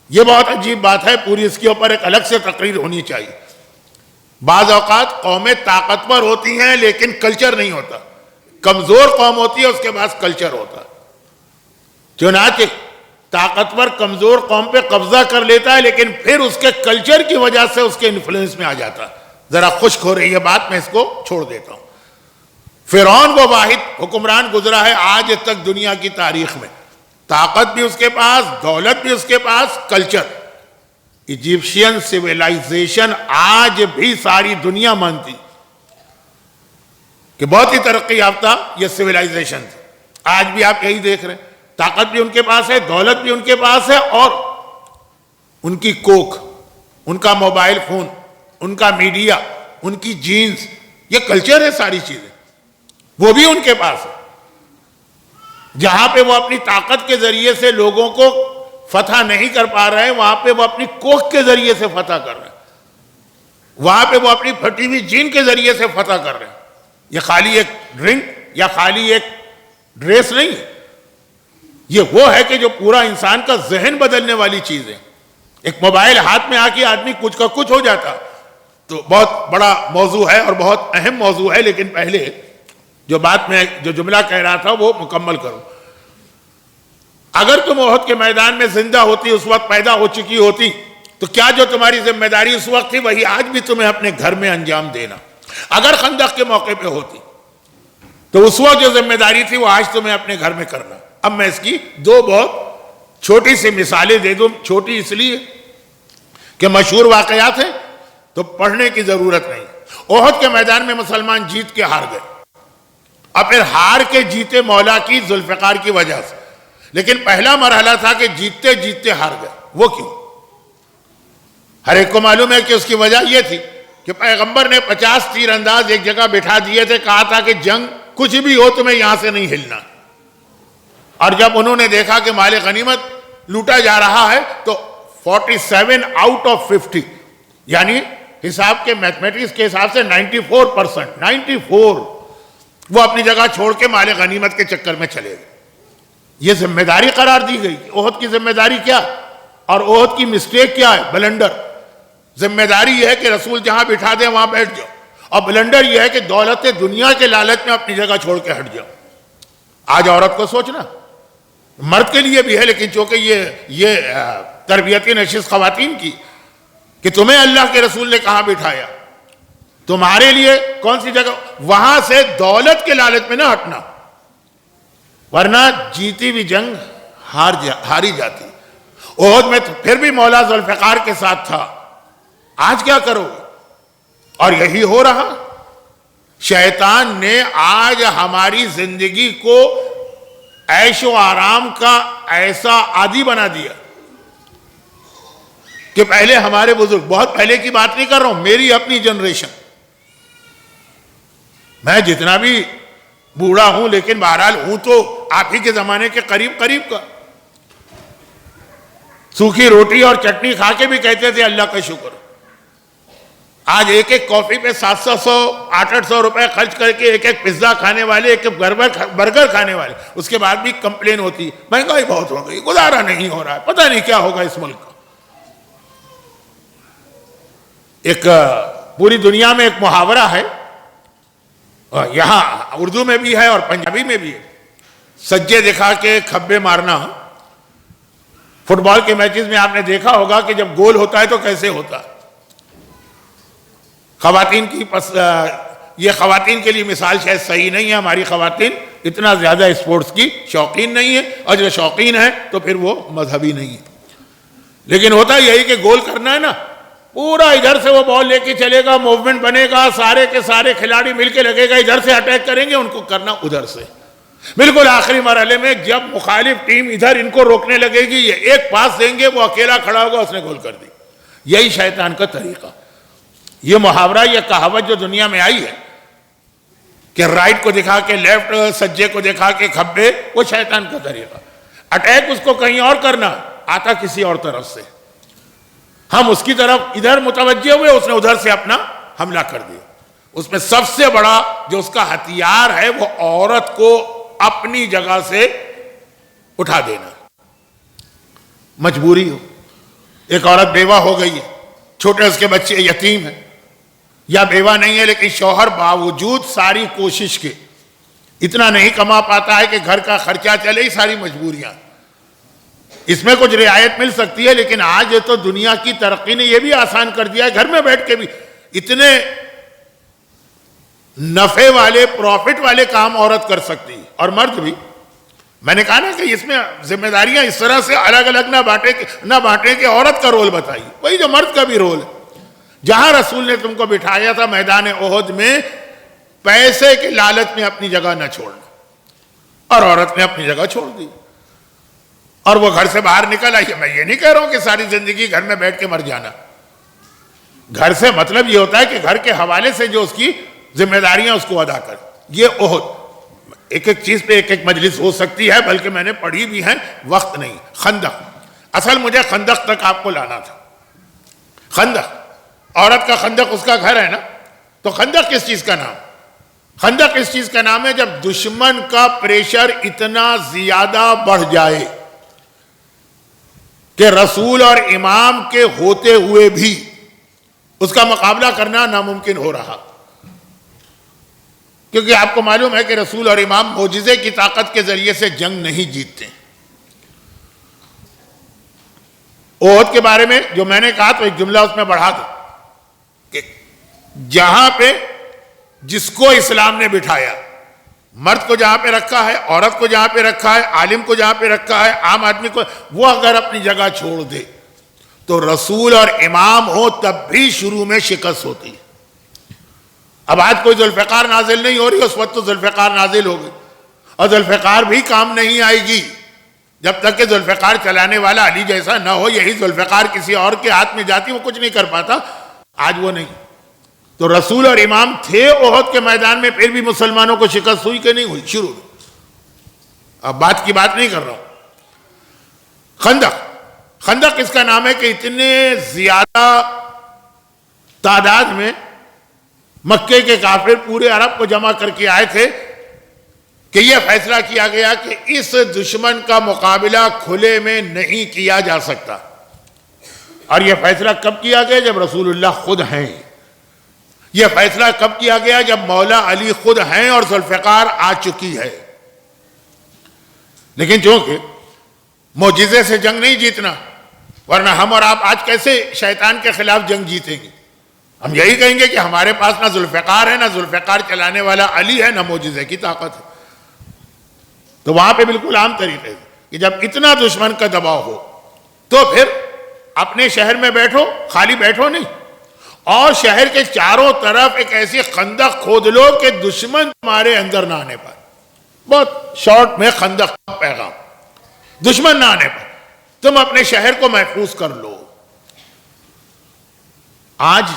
یہ بہت عجیب بات ہے، پوری اس کے اوپر ایک الگ سے تقریر ہونی چاہیے. بعض اوقات قومیں طاقتور ہوتی ہیں لیکن کلچر نہیں ہوتا. کمزور قوم ہوتی ہے، اس کے پاس کلچر ہوتا ہے. چنانچہ طاقتور کمزور قوم پہ قبضہ کر لیتا ہے لیکن پھر اس کے کلچر کی وجہ سے اس کے انفلوئنس میں آ جاتا ہے. ذرا خشک ہو رہی ہے بات، میں اس کو چھوڑ دیتا ہوں. فرعون وہ واحد حکمران گزرا ہے آج تک دنیا کی تاریخ میں، طاقت بھی اس کے پاس، دولت بھی اس کے پاس، کلچر۔ ایجپشین سویلائزیشن آج بھی ساری دنیا مانتی کہ بہت ہی ترقی یافتہ یہ سویلائزیشن تھی۔ آج بھی آپ یہی دیکھ رہے ہیں، طاقت بھی ان کے پاس ہے، دولت بھی ان کے پاس ہے، اور ان کی کوک، ان کا موبائل فون، ان کا میڈیا، ان کی جینز، یہ کلچر ہے، ساری چیزیں وہ بھی ان کے پاس ہے۔ جہاں پہ وہ اپنی طاقت کے ذریعے سے لوگوں کو فتح نہیں کر پا رہے ہیں، وہاں پہ وہ اپنی کوک کے ذریعے سے فتح کر رہے ہیں، وہاں پہ وہ اپنی پھٹی ہوئی جین کے ذریعے سے فتح کر رہے ہیں۔ یہ خالی ایک ڈرنک یا خالی ایک ڈریس نہیں ہے، یہ وہ ہے کہ جو پورا انسان کا ذہن بدلنے والی چیز ہے۔ ایک موبائل ہاتھ میں آ کے آدمی کچھ کا کچھ ہو جاتا، تو بہت بڑا موضوع ہے اور بہت اہم موضوع ہے، لیکن پہلے جو بات میں جو جملہ کہہ رہا تھا وہ مکمل کروں۔ اگر تم احد کے میدان میں زندہ ہوتی، اس وقت پیدا ہو چکی ہوتی، تو کیا جو تمہاری ذمہ داری اس وقت تھی وہی آج بھی تمہیں اپنے گھر میں انجام دینا؟ اگر خندق کے موقع پہ ہوتی تو اس وقت جو ذمہ داری تھی وہ آج تمہیں اپنے گھر میں کرنا۔ اب میں اس کی دو بہت چھوٹی سی مثالیں دے دوں، چھوٹی اس لیے کہ مشہور واقعات ہیں تو پڑھنے کی ضرورت نہیں۔ احد کے میدان میں مسلمان جیت کے ہار گئے، اور پھر ہار کے جیتے مولا کی ذوالفقار کی وجہ سے، لیکن پہلا مرحلہ تھا کہ جیتتے جیتتے ہار گئے۔ وہ کیوں؟ ہر ایک کو معلوم ہے کہ اس کی وجہ یہ تھی کہ پیغمبر نے 50 تیر انداز ایک جگہ بٹھا دیے تھے، کہا تھا کہ جنگ کچھ بھی ہو تمہیں یہاں سے نہیں ہلنا۔ اور جب انہوں نے دیکھا کہ مال غنیمت لوٹا جا رہا ہے تو 47 آؤٹ آف 50، یعنی حساب کے میتھمیٹکس کے حساب سے 94%، 94 وہ اپنی جگہ چھوڑ کے مال غنیمت کے چکر میں چلے گئے۔ یہ ذمہ داری قرار دی گئی۔ احد کی ذمہ داری کیا اور احد کی مسٹیک کیا ہے؟ بلنڈر۔ ذمہ داری یہ ہے کہ رسول جہاں بٹھا دیں وہاں بیٹھ جاؤ، اور بلنڈر یہ ہے کہ دولت دنیا کے لالچ میں اپنی جگہ چھوڑ کے ہٹ جاؤ۔ آج عورت کو سوچنا، مرد کے لیے بھی ہے، لیکن چونکہ یہ تربیتی نشست خواتین کی کہ تمہیں اللہ کے رسول نے کہاں بٹھایا، تمہارے لیے کون سی جگہ، وہاں سے دولت کے لالچ میں نہ ہٹنا، ورنہ جیتی بھی جنگ ہاری جاتی۔ احد میں تو پھر بھی مولا ذوالفقار کے ساتھ تھا، آج کیا کرو؟ اور یہی ہو رہا۔ شیطان نے آج ہماری زندگی کو عیش و آرام کا ایسا عادی بنا دیا کہ پہلے ہمارے بزرگ، بہت پہلے کی بات نہیں کر رہا ہوں، میری اپنی جنریشن، میں جتنا بھی بوڑھا ہوں لیکن بہرحال ہوں تو آپ ہی کے زمانے کے قریب کا، سوکھی روٹی اور چٹنی کھا کے بھی کہتے تھے اللہ کا شکر۔ آج ایک ایک کافی پہ 700 800 روپے خرچ کر کے ایک ایک پیزا کھانے والے، ایک ایک برگر کھانے والے، اس کے بعد بھی کمپلین ہوتی ہے مہنگائی بہت ہو گئی، گزارا نہیں ہو رہا ہے، پتہ نہیں کیا ہوگا اس ملک کا۔ ایک پوری دنیا میں ایک محاورہ ہے، یہاں اردو میں بھی ہے اور پنجابی میں بھی ہے، سجے دکھا کے کھبے مارنا۔ فٹ بال کے میچز میں آپ نے دیکھا ہوگا کہ جب گول ہوتا ہے تو کیسے ہوتا ہے۔ خواتین کی یہ خواتین کے لیے مثال شاید صحیح نہیں ہے، ہماری خواتین اتنا زیادہ اسپورٹس کی شوقین نہیں ہے، اور جو شوقین ہے تو پھر وہ مذہبی نہیں ہے، لیکن ہوتا یہی کہ گول کرنا ہے نا، پورا ادھر سے وہ بال لے کے چلے گا، موومنٹ بنے گا، سارے کے سارے کھلاڑی مل کے لگے گا، ادھر سے اٹیک کریں گے، ان کو کرنا ادھر سے۔ بالکل آخری مرحلے میں جب مخالف ٹیم ادھر ان کو روکنے لگے گی، یہ ایک پاس دیں گے، وہ اکیلا کھڑا ہوگا، اس نے گول کر دی۔ یہی شیطان کا طریقہ، یہ محاورہ، یہ کہاوت جو دنیا میں آئی ہے کہ رائٹ کو دکھا کے لیفٹ، سجے کو دکھا کے کھبے، وہ شیطان کا طریقہ۔ اٹیک اس کو کہیں اور کرنا، آتا کسی اور طرف سے، ہم اس کی طرف ادھر متوجہ ہوئے، اس نے ادھر سے اپنا حملہ کر دیا۔ اس میں سب سے بڑا جو اس کا ہتھیار ہے وہ عورت کو اپنی جگہ سے اٹھا دینا۔ مجبوری ہو، ایک عورت بیوہ ہو گئی ہے، چھوٹے اس کے بچے یتیم ہیں، یا بیوہ نہیں ہے لیکن شوہر باوجود ساری کوشش کے اتنا نہیں کما پاتا ہے کہ گھر کا خرچہ چلے، ہی ساری مجبوریاں، اس میں کچھ رعایت مل سکتی ہے، لیکن آج تو دنیا کی ترقی نے یہ بھی آسان کر دیا ہے، گھر میں بیٹھ کے بھی اتنے نفع والے پروفٹ والے کام عورت کر سکتی ہے اور مرد بھی. میں نے کہا نا کہ اس میں ذمہ داریاں اس طرح سے الگ الگ نہ بانٹیں کہ عورت کا رول بتائی، وہی جو مرد کا بھی رول ہے. جہاں رسول نے تم کو بٹھایا تھا میدان احد میں، پیسے کے لالچ میں اپنی جگہ نہ چھوڑنا، اور عورت نے اپنی جگہ چھوڑ دی اور وہ گھر سے باہر نکل آئی. میں یہ نہیں کہہ رہا ہوں کہ ساری زندگی گھر میں بیٹھ کے مر جانا. گھر سے مطلب یہ ہوتا ہے کہ گھر کے حوالے سے جو اس کی ذمہ داریاں اس کو ادا کر. یہ احد ایک ایک چیز پہ ایک ایک مجلس ہو سکتی ہے، بلکہ میں نے پڑھی بھی ہے، وقت نہیں. خندق، اصل مجھے خندق تک آپ کو لانا تھا. خندق، عورت کا خندق اس کا گھر ہے نا، تو خندق کس چیز کا نام؟ خندق اس چیز کا نام ہے جب دشمن کا پریشر اتنا زیادہ بڑھ جائے کہ رسول اور امام کے ہوتے ہوئے بھی اس کا مقابلہ کرنا ناممکن ہو رہا. کیونکہ آپ کو معلوم ہے کہ رسول اور امام معجزے کی طاقت کے ذریعے سے جنگ نہیں جیتتے. احد کے بارے میں جو میں نے کہا تو ایک جملہ اس میں بڑھا دو کہ جہاں پہ جس کو اسلام نے بٹھایا، مرد کو جہاں پہ رکھا ہے، عورت کو جہاں پہ رکھا ہے، عالم کو جہاں پہ رکھا ہے، عام آدمی کو، وہ اگر اپنی جگہ چھوڑ دے تو رسول اور امام ہو تب بھی شروع میں شکست ہوتی ہے. اب آج کوئی ذوالفقار نازل نہیں ہو رہی، اس وقت تو ذوالفقار نازل ہو گئی، اور ذوالفقار بھی کام نہیں آئے گی جب تک کہ ذوالفقار چلانے والا علی جیسا نہ ہو. یہی ذوالفقار کسی اور کے ہاتھ میں جاتی وہ کچھ نہیں کر پاتا. آج وہ نہیں. تو رسول اور امام تھے احد کے میدان میں، پھر بھی مسلمانوں کو شکست ہوئی کہ نہیں ہوئی شروع میں. اب بات کی بات نہیں کر رہا ہوں. خندق اس کا نام ہے کہ اتنے زیادہ تعداد میں مکے کے کافر پورے عرب کو جمع کر کے آئے تھے کہ یہ فیصلہ کیا گیا کہ اس دشمن کا مقابلہ کھلے میں نہیں کیا جا سکتا. اور یہ فیصلہ کب کیا گیا؟ جب رسول اللہ خود ہیں. یہ فیصلہ کب کیا گیا؟ جب مولا علی خود ہیں اور ذوالفقار آ چکی ہے. لیکن چونکہ معجزے سے جنگ نہیں جیتنا، ورنہ ہم اور آپ آج کیسے شیطان کے خلاف جنگ جیتیں گے؟ ہم یہی کہیں گے کہ ہمارے پاس نہ ذوالفقار ہے، نہ ذوالفقار چلانے والا علی ہے، نہ معجزے کی طاقت ہے. تو وہاں پہ بالکل عام طریقے سے کہ جب اتنا دشمن کا دباؤ ہو تو پھر اپنے شہر میں بیٹھو، خالی بیٹھو نہیں، اور شہر کے چاروں طرف ایک ایسی خندق کھود لو کہ دشمن تمہارے اندر نہ آنے پائے. بہت شارٹ میں خندق کا پیغام، دشمن نہ آنے پائے، تم اپنے شہر کو محفوظ کر لو. آج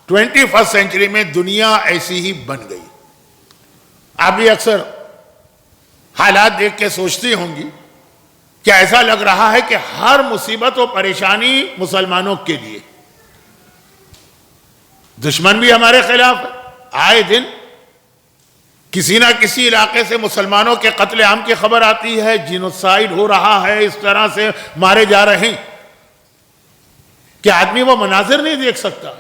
21 سینچری میں دنیا ایسی ہی بن گئی. آپ بھی اکثر حالات دیکھ کے سوچتی ہوں گی کہ ایسا لگ رہا ہے کہ ہر مصیبت و پریشانی مسلمانوں کے لیے. دشمن بھی ہمارے خلاف ہے. آئے دن کسی نہ کسی علاقے سے مسلمانوں کے قتل عام کی خبر آتی ہے، جینوسائیڈ ہو رہا ہے، اس طرح سے مارے جا رہے ہیں کہ آدمی وہ مناظر نہیں دیکھ سکتا،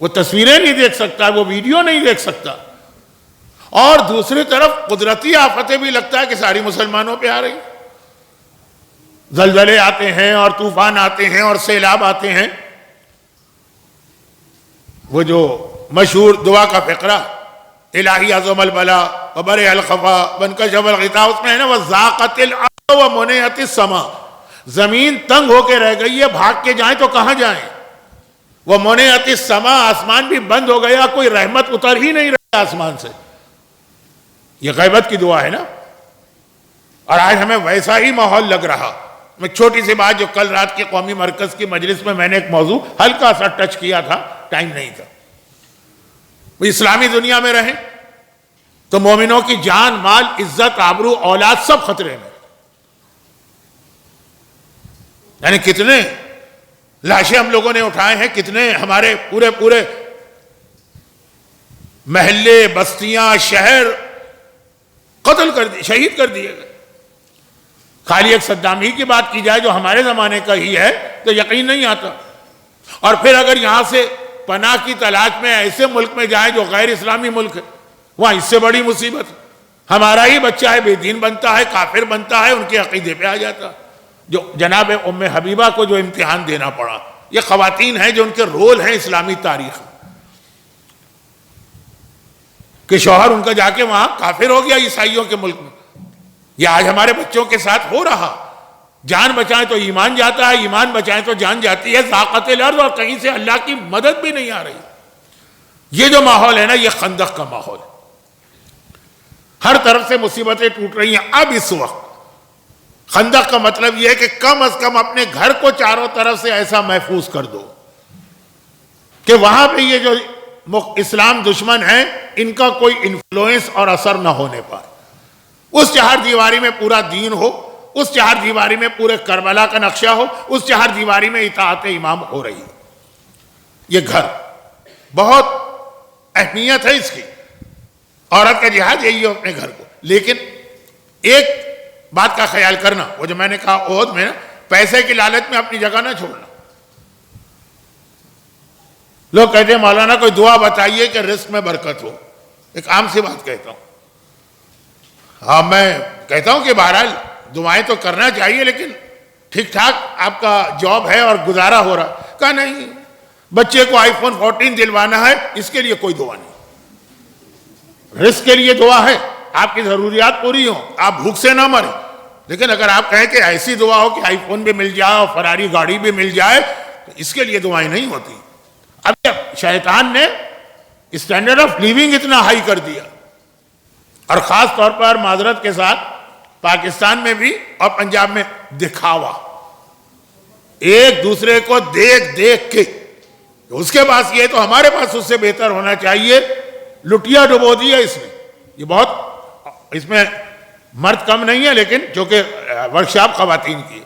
وہ تصویریں نہیں دیکھ سکتا، وہ ویڈیو نہیں دیکھ سکتا. اور دوسری طرف قدرتی آفتیں بھی لگتا ہے کہ ساری مسلمانوں پہ آ رہی. زلزلے آتے ہیں اور طوفان آتے ہیں اور سیلاب آتے ہیں. وہ جو مشہور دعا کا فقرہ الہی عظم البلا وبرئ الخفا وانکشف الغطاء، اس میں ہے نا وَزَاقَتِ الْأَرْضُ وَمُنِعَتِ السَّمَاءُ، زمین تنگ ہو کے رہ گئی ہے، بھاگ کے جائیں تو کہاں جائیں. وَمُنِعَتِ السَّمَاءُ، آسمان بھی بند ہو گیا، کوئی رحمت اتر ہی نہیں رہا آسمان سے. یہ غیبت کی دعا ہے نا. اور آج ہمیں ویسا ہی ماحول لگ رہا. میں چھوٹی سی بات جو کل رات کی قومی مرکز کی مجلس میں نے ایک موضوع ہلکا سا ٹچ کیا تھا، ٹائم نہیں تھا. وہ اسلامی دنیا میں رہیں تو مومنوں کی جان، مال، عزت، آبرو، اولاد سب خطرے میں. یعنی کتنے لاشیں ہم لوگوں نے اٹھائے ہیں، کتنے ہمارے پورے محلے، بستیاں، شہر قتل کر دیے، شہید کر دیے گئے. خالی ایک صدام ہی کی بات کی جائے جو ہمارے زمانے کا ہی ہے تو یقین نہیں آتا. اور پھر اگر یہاں سے پناہ کی تلاش میں ایسے ملک میں جائیں جو غیر اسلامی ملک ہے، وہاں اس سے بڑی مصیبت. ہمارا ہی بچہ ہے، بے دین بنتا ہے، کافر بنتا ہے، ان کے عقیدے پہ آ جاتا. جو جناب ام حبیبہ کو جو امتحان دینا پڑا، یہ خواتین ہیں جو ان کے رول ہیں اسلامی تاریخ میں. کہ شوہر ان کا جا کے وہاں کافر ہو گیا عیسائیوں کے ملک میں. یہ آج ہمارے بچوں کے ساتھ ہو رہا. جان بچائیں تو ایمان جاتا ہے, ایمان بچائیں تو جان جاتی ہے. ذاقت الارض, اور کہیں سے اللہ کی مدد بھی نہیں آ رہی. یہ جو ماحول ہے نا, یہ خندق کا ماحول ہے. ہر طرف سے مصیبتیں ٹوٹ رہی ہیں. اب اس وقت خندق کا مطلب یہ ہے کہ کم از کم اپنے گھر کو چاروں طرف سے ایسا محفوظ کر دو کہ وہاں پہ یہ جو اسلام دشمن ہیں ان کا کوئی انفلوئنس اور اثر نہ ہونے پائے. اس چہار دیواری میں پورا دین ہو, اس چہار دیواری میں پورے کربلا کا نقشہ ہو, اس چہار دیواری میں اطاعت امام ہو رہی ہے. یہ گھر بہت اہمیت ہے اس کی. عورت کا جہاد یہی ہے اپنے گھر کو. لیکن ایک بات کا خیال کرنا, وہ جو میں نے کہا عہد میں نا, پیسے کی لالچ میں اپنی جگہ نہ چھوڑنا. لوگ کہتے ہیں مولانا کوئی دعا بتائیے کہ رزق میں برکت ہو. ایک عام سی بات کہتا ہوں. ہاں میں کہتا ہوں کہ بہرحال دعائیں تو کرنا چاہیے, لیکن ٹھیک ٹھاک آپ کا جاب ہے اور گزارا ہو رہا. کہا نہیں, بچے کو آئی فون 14 دلوانا ہے, اس کے لیے کوئی دعا نہیں. رزق کے لیے دعا ہے, آپ کی ضروریات پوری ہوں, آپ بھوک سے نہ مریں. لیکن اگر آپ کہیں کہ ایسی دعا ہو کہ آئی فون بھی مل جائے اور فراری گاڑی بھی مل جائے, تو اس کے لیے دعائیں نہیں ہوتی. اب شیطان نے اسٹینڈرڈ آف لیونگ اتنا ہائی کر دیا, اور خاص طور پر معذرت کے ساتھ پاکستان میں بھی اور پنجاب میں دکھاوا. ایک دوسرے کو دیکھ دیکھ کے اس کے پاس یہ تو ہمارے پاس اس سے بہتر ہونا چاہیے. لٹیا ڈبو دیا اس نے. یہ بہت, اس میں مرد کم نہیں ہے, لیکن چونکہ ورکشاپ خواتین کی,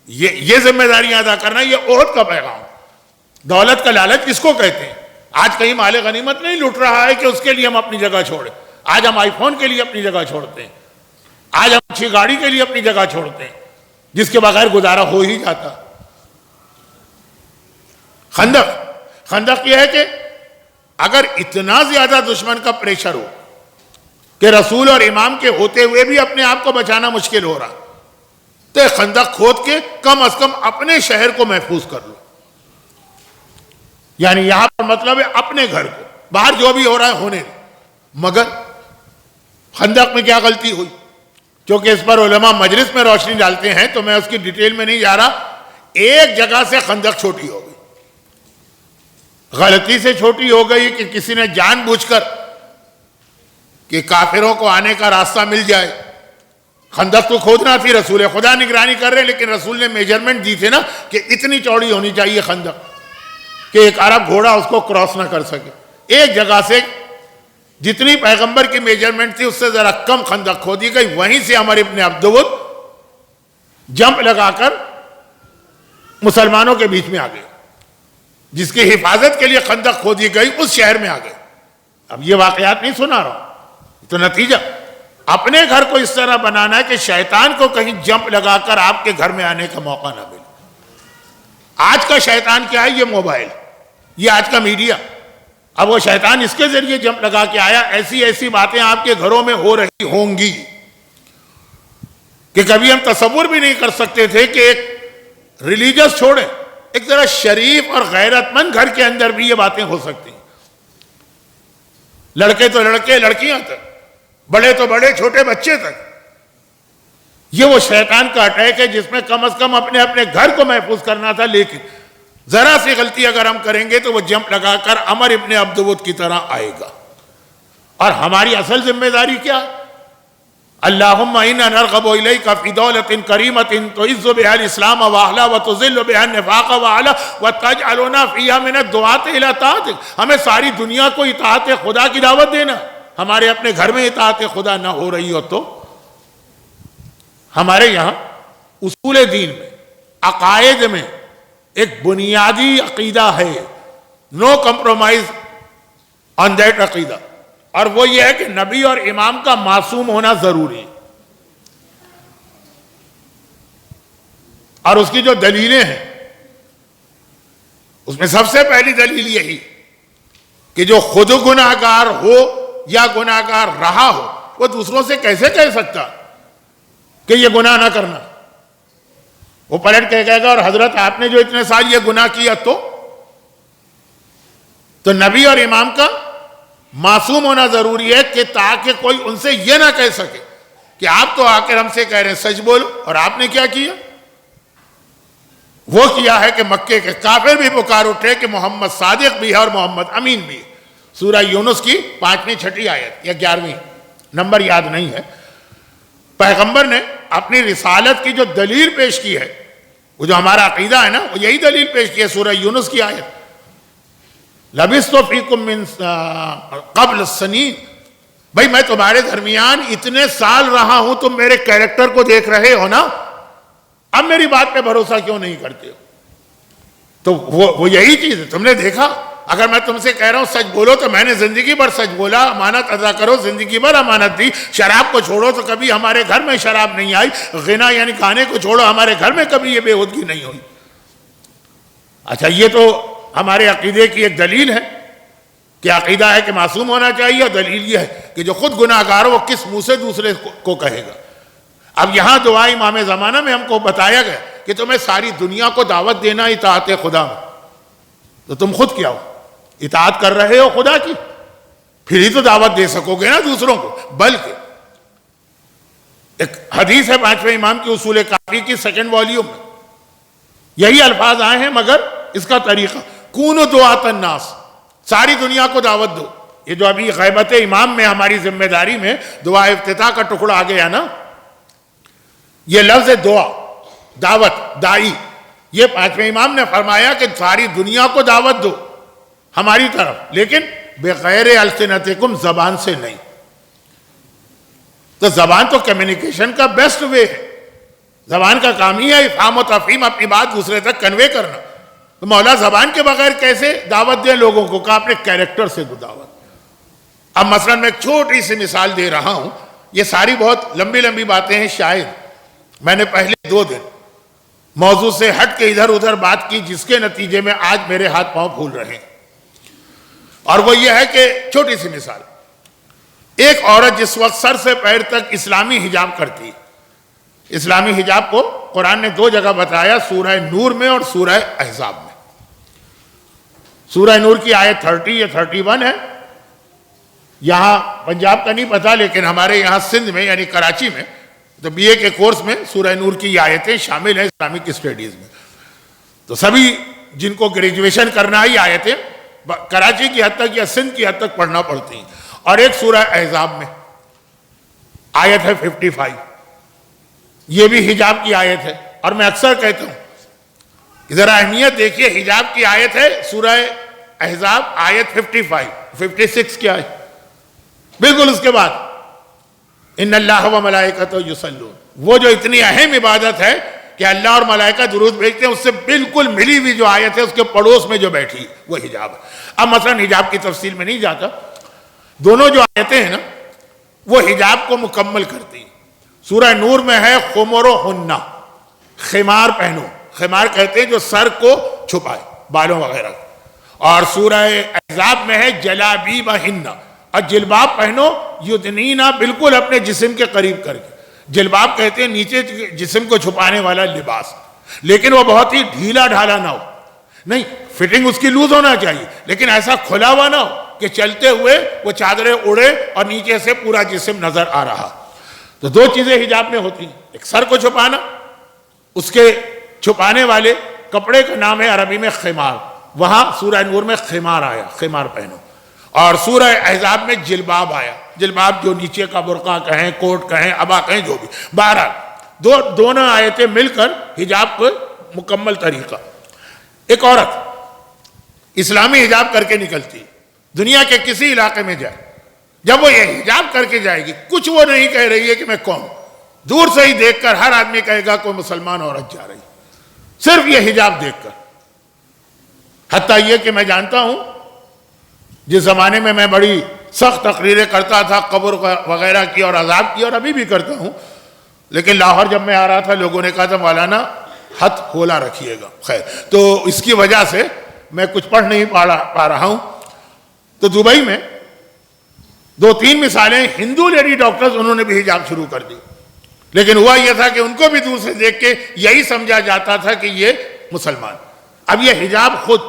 یہ ذمہ داریاں ادا کرنا, یہ عہد کا پیغام. دولت کا لالچ کس کو کہتے ہیں؟ آج کہیں مال غنیمت نہیں لٹ رہا ہے کہ اس کے لیے ہم اپنی جگہ چھوڑیں. آج ہم آئی فون کے لیے اپنی جگہ چھوڑتے ہیں, آج ہم اچھی گاڑی کے لیے اپنی جگہ چھوڑتے ہیں, جس کے بغیر گزارا ہو ہی جاتا. خندق یہ ہے کہ اگر اتنا زیادہ دشمن کا پریشر ہو کہ رسول اور امام کے ہوتے ہوئے بھی اپنے آپ کو بچانا مشکل ہو رہا, تو خندق کھود کے کم از کم اپنے شہر کو محفوظ کر لو. یعنی یہاں پر مطلب ہے اپنے گھر کو, باہر جو بھی ہو رہا ہے ہونے دو. مگر خندق میں کیا غلطی ہوئی؟ کیونکہ اس پر علماء مجلس میں روشنی ڈالتے ہیں تو میں اس کی ڈیٹیل میں نہیں جا رہا. ایک جگہ سے خندق چھوٹی ہو گئی, غلطی سے چھوٹی ہو گئی کہ کسی نے جان بوجھ کر کہ کافروں کو آنے کا راستہ مل جائے. خندق تو کھودنا تھی, رسول خدا نگرانی کر رہے, لیکن رسول نے میجرمنٹ دی تھے نا کہ اتنی چوڑی ہونی چاہیے خندق کہ ایک عرب گھوڑا اس کو کراس نہ کر سکے. ایک جگہ سے جتنی پیغمبر کی میجرمنٹ تھی اس سے ذرا کم خندق کھودی گئی. وہیں سے عمر ابن عبدود جمپ لگا کر مسلمانوں کے بیچ میں آ گئے. جس کی حفاظت کے لیے خندق کھودی گئی اس شہر میں آ گئے. اب یہ واقعات نہیں سنا رہا ہوں, تو نتیجہ اپنے گھر کو اس طرح بنانا ہے کہ شیطان کو کہیں جمپ لگا کر آپ کے گھر میں آنے کا موقع نہ ملے. آج کا شیطان کیا ہے؟ یہ موبائل, یہ آج کا میڈیا. اب وہ شیطان اس کے ذریعے جمپ لگا کے آیا. ایسی ایسی باتیں آپ کے گھروں میں ہو رہی ہوں گی کہ کبھی ہم تصور بھی نہیں کر سکتے تھے کہ ایک ریلیجس چھوڑے, ایک ذرا شریف اور غیرت مند گھر کے اندر بھی یہ باتیں ہو سکتی ہیں. لڑکے تو لڑکے, لڑکیاں تک, بڑے تو بڑے, چھوٹے بچے تک. یہ وہ شیطان کا اٹیک ہے جس میں کم از کم اپنے اپنے گھر کو محفوظ کرنا تھا. لیکن ذرا سی غلطی اگر ہم کریں گے تو وہ جمپ لگا کر عمر ابن عبدود کی طرح آئے گا. اور ہماری اصل ذمہ داری کیا ہے؟ اللہم انا نرغب الیک فی دولت کریمت تعز بها الاسلام واہلہ وتذل بها النفاق واہلہ وتجعلنا فیہا من الدعاة الی طاعتک. ہمیں ساری دنیا کو اطاعت خدا کی دعوت دینا. ہمارے اپنے گھر میں اطاعت خدا نہ ہو رہی ہو تو ہمارے یہاں اصول دین میں, عقائد میں ایک بنیادی عقیدہ ہے, نو کمپرومائز آن دیٹ عقیدہ, اور وہ یہ ہے کہ نبی اور امام کا معصوم ہونا ضروری ہے. اور اس کی جو دلیلیں ہیں اس میں سب سے پہلی دلیل یہی کہ جو خود گناہگار ہو یا گناہگار رہا ہو وہ دوسروں سے کیسے کہہ سکتا کہ یہ گناہ نہ کرنا. وہ پلٹ کے کہے گا اور حضرت آپ نے جو اتنے سال یہ گناہ کیا تو نبی اور امام کا معصوم ہونا ضروری ہے کہ تاکہ کوئی ان سے یہ نہ کہہ سکے کہ آپ تو آ کر ہم سے کہہ رہے ہیں سچ بولو، اور آپ نے کیا کیا؟ وہ کیا ہے کہ مکے کے کافر بھی پکار اٹھے کہ محمد صادق بھی ہے اور محمد امین بھی ہے۔ سورہ یونس کی 5ویں 6 آیت یا 11ویں، نمبر یاد نہیں ہے۔ پیغمبر نے اپنی رسالت کی جو دلیل پیش کی ہے، وہ جو ہمارا عقیدہ ہے نا، وہ یہی دلیل پیش کی ہے سورہ یونس کی آیت، لبثت فیکم من قبل السنین، بھائی میں تمہارے درمیان اتنے سال رہا ہوں، تم میرے کیریکٹر کو دیکھ رہے ہو نا، اب میری بات پہ بھروسہ کیوں نہیں کرتے ہو؟ تو وہ یہی چیز ہے، تم نے دیکھا، اگر میں تم سے کہہ رہا ہوں سچ بولو تو میں نے زندگی بھر سچ بولا، امانت ادا کرو، زندگی بھر امانت دی، شراب کو چھوڑو تو کبھی ہمارے گھر میں شراب نہیں آئی، غنا یعنی کھانے کو چھوڑو ہمارے گھر میں کبھی یہ بے ہودگی نہیں ہوئی۔ اچھا، یہ تو ہمارے عقیدے کی ایک دلیل ہے کہ عقیدہ ہے کہ معصوم ہونا چاہیے، اور دلیل یہ ہے کہ جو خود گناہ گار ہو وہ کس منہ سے دوسرے کو کہے گا۔ اب یہاں دعا امام زمانہ میں ہم کو بتایا گیا کہ تمہیں ساری دنیا کو دعوت دینا اطاعت خدا میں، تو تم خود کیا ہو؟ اطاعت کر رہے ہو خدا کی، پھر ہی تو دعوت دے سکو گے نا دوسروں کو۔ بلکہ ایک حدیث ہے 5ویں امام کی اصول کافی کی 2 والیوم میں، یہی الفاظ آئے ہیں مگر اس کا طریقہ، کونوا دعاۃ الناس، ساری دنیا کو دعوت دو۔ یہ جو ابھی غیبت امام میں ہماری ذمہ داری میں دعا افتتاح کا ٹکڑا آ گیا نا، یہ لفظ دعا، دعوت، دائی، یہ 5ویں امام نے فرمایا کہ ساری دنیا کو دعوت دو ہماری طرف، لیکن بغیر السنتکم، زبان سے نہیں۔ تو زبان تو کمیونیکیشن کا بیسٹ وے ہے، زبان کا کام ہی ہے افہام و تفہیم، اپنی بات دوسرے تک کنوے کرنا۔ تو مولا زبان کے بغیر کیسے دعوت دیں لوگوں کو؟ کہا اپنے کیریکٹر سے دعوت۔ اب مثلا میں ایک چھوٹی سی مثال دے رہا ہوں، یہ ساری بہت لمبی لمبی باتیں ہیں، شاید میں نے پہلے 2 دن موضوع سے ہٹ کے ادھر ادھر بات کی، جس کے نتیجے میں آج میرے ہاتھ پاؤں پھول رہے ہیں، اور وہ یہ ہے کہ چھوٹی سی مثال، ایک عورت جس وقت سر سے پیر تک اسلامی حجاب کرتی، اسلامی حجاب کو قرآن نے 2 جگہ بتایا، سورہ نور میں اور سورہ احزاب میں۔ سورہ نور کی آیت 30 یا 31 ہے، یہاں پنجاب کا نہیں پتا، لیکن ہمارے یہاں سندھ میں یعنی کراچی میں تو بی اے کے کورس میں سورہ نور کی آیتیں شامل ہیں اسلامک اسٹڈیز میں، تو سبھی جن کو گریجویشن کرنا ہی آیتیں کراچی کی حد تک یا سندھ کی حد تک پڑھنا پڑتی ہیں۔ اور ایک سورہ احزاب میں آیت ہے 55، یہ بھی حجاب کی آیت ہے، اور میں اکثر کہتا ہوں کہ ذرا اہمیت دیکھیے، حجاب کی آیت ہے سورہ احزاب آیت 55، 56 کیا ہے؟ بالکل اس کے بعد ان اللہ و ملائکتہ یصلون، وہ جو اتنی اہم عبادت ہے کہ اللہ اور ملائکہ درود بھیجتے ہیں، اس سے بالکل ملی ہوئی جو آیت ہے اس کے پڑوس میں جو بیٹھی وہ حجاب ہے۔ اب مثلا حجاب کی تفصیل میں نہیں جاتا، دونوں جو آیتیں ہیں نا وہ حجاب کو مکمل کرتی ہیں۔ سورہ نور میں ہے خمرہن، خمار پہنو، خمار کہتے ہیں جو سر کو چھپائے، بالوں وغیرہ، اور سورہ احزاب میں ہے جلابیبہن، اور جلباب پہنو، یدنینا، بالکل اپنے جسم کے قریب کر کے، جلباب کہتے ہیں نیچے جسم کو چھپانے والا لباس، لیکن وہ بہت ہی ڈھیلا ڈھالا نہ ہو، نہیں، فٹنگ اس کی لوز ہونا چاہیے، لیکن ایسا کھلا ہوا نہ ہو کہ چلتے ہوئے وہ چادریں اڑے اور نیچے سے پورا جسم نظر آ رہا۔ تو 2 چیزیں حجاب میں ہوتی ہیں، ایک سر کو چھپانا، اس کے چھپانے والے کپڑے کا نام ہے عربی میں خمار، وہاں سورہ نور میں خمار آیا، خمار پہنو، اور سورہ احزاب میں جلباب آیا، جلباب جو نیچے کا برقع کہیں، کوٹ کہیں، عبا کہیں، جو بھی، بہرحال دونوں آیتیں مل کر حجاب کو مکمل طریقہ۔ ایک عورت اسلامی حجاب کر کے نکلتی، دنیا کے کسی علاقے میں جائے، جب وہ یہ حجاب کر کے جائے گی، کچھ وہ نہیں کہہ رہی ہے کہ میں کون، دور سے ہی دیکھ کر ہر آدمی کہے گا کوئی مسلمان عورت جا رہی، صرف یہ حجاب دیکھ کر۔ حتیٰ یہ کہ میں جانتا ہوں جس زمانے میں میں بڑی سخت تقریریں کرتا تھا قبر وغیرہ کی اور عذاب کی، اور ابھی بھی کرتا ہوں، لیکن لاہور جب میں آ رہا تھا لوگوں نے کہا تھا مولانا ہاتھ کھولا رکھیے گا، خیر، تو اس کی وجہ سے میں کچھ پڑھ نہیں پا رہا ہوں۔ تو دبئی میں 2-3 مثالیں ہندو لیڈی ڈاکٹرز، انہوں نے بھی حجاب شروع کر دی، لیکن ہوا یہ تھا کہ ان کو بھی دور سے دیکھ کے یہی سمجھا جاتا تھا کہ یہ مسلمان۔ اب یہ حجاب خود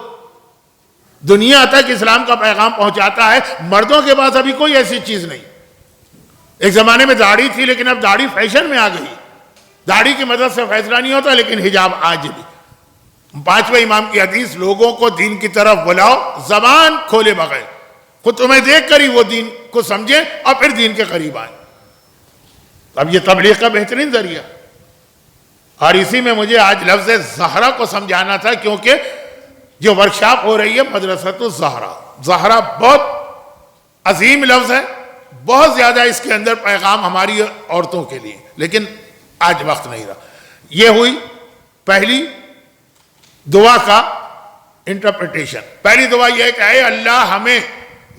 دنیا تک اسلام کا پیغام پہنچاتا ہے. مردوں کے پاس ابھی کوئی ایسی چیز نہیں. ایک زمانے میں داڑھی تھی لیکن اب داڑھی فیشن میں آ گئی. داڑھی کی مدد سے فیصلہ نہیں ہوتا لیکن حجاب آج بھی. 5ویں امام کی حدیث, لوگوں کو دین کی طرف بلاؤ زبان کھولے بغیر, خود تمہیں دیکھ کر ہی وہ دین کو سمجھیں اور پھر دین کے قریب آئیں. اب یہ تبلیغ کا بہترین ذریعہ. اور اسی میں مجھے آج لفظ زہرا کو سمجھانا تھا, کیونکہ جو ورکشاپ ہو رہی ہے مدرسۃ الزہرا. زہرا بہت عظیم لفظ ہے, بہت زیادہ اس کے اندر پیغام ہماری عورتوں کے لیے, لیکن آج وقت نہیں رہا. یہ ہوئی پہلی دعا کا انٹرپریٹیشن. پہلی دعا یہ ہے کہ اے اللہ ہمیں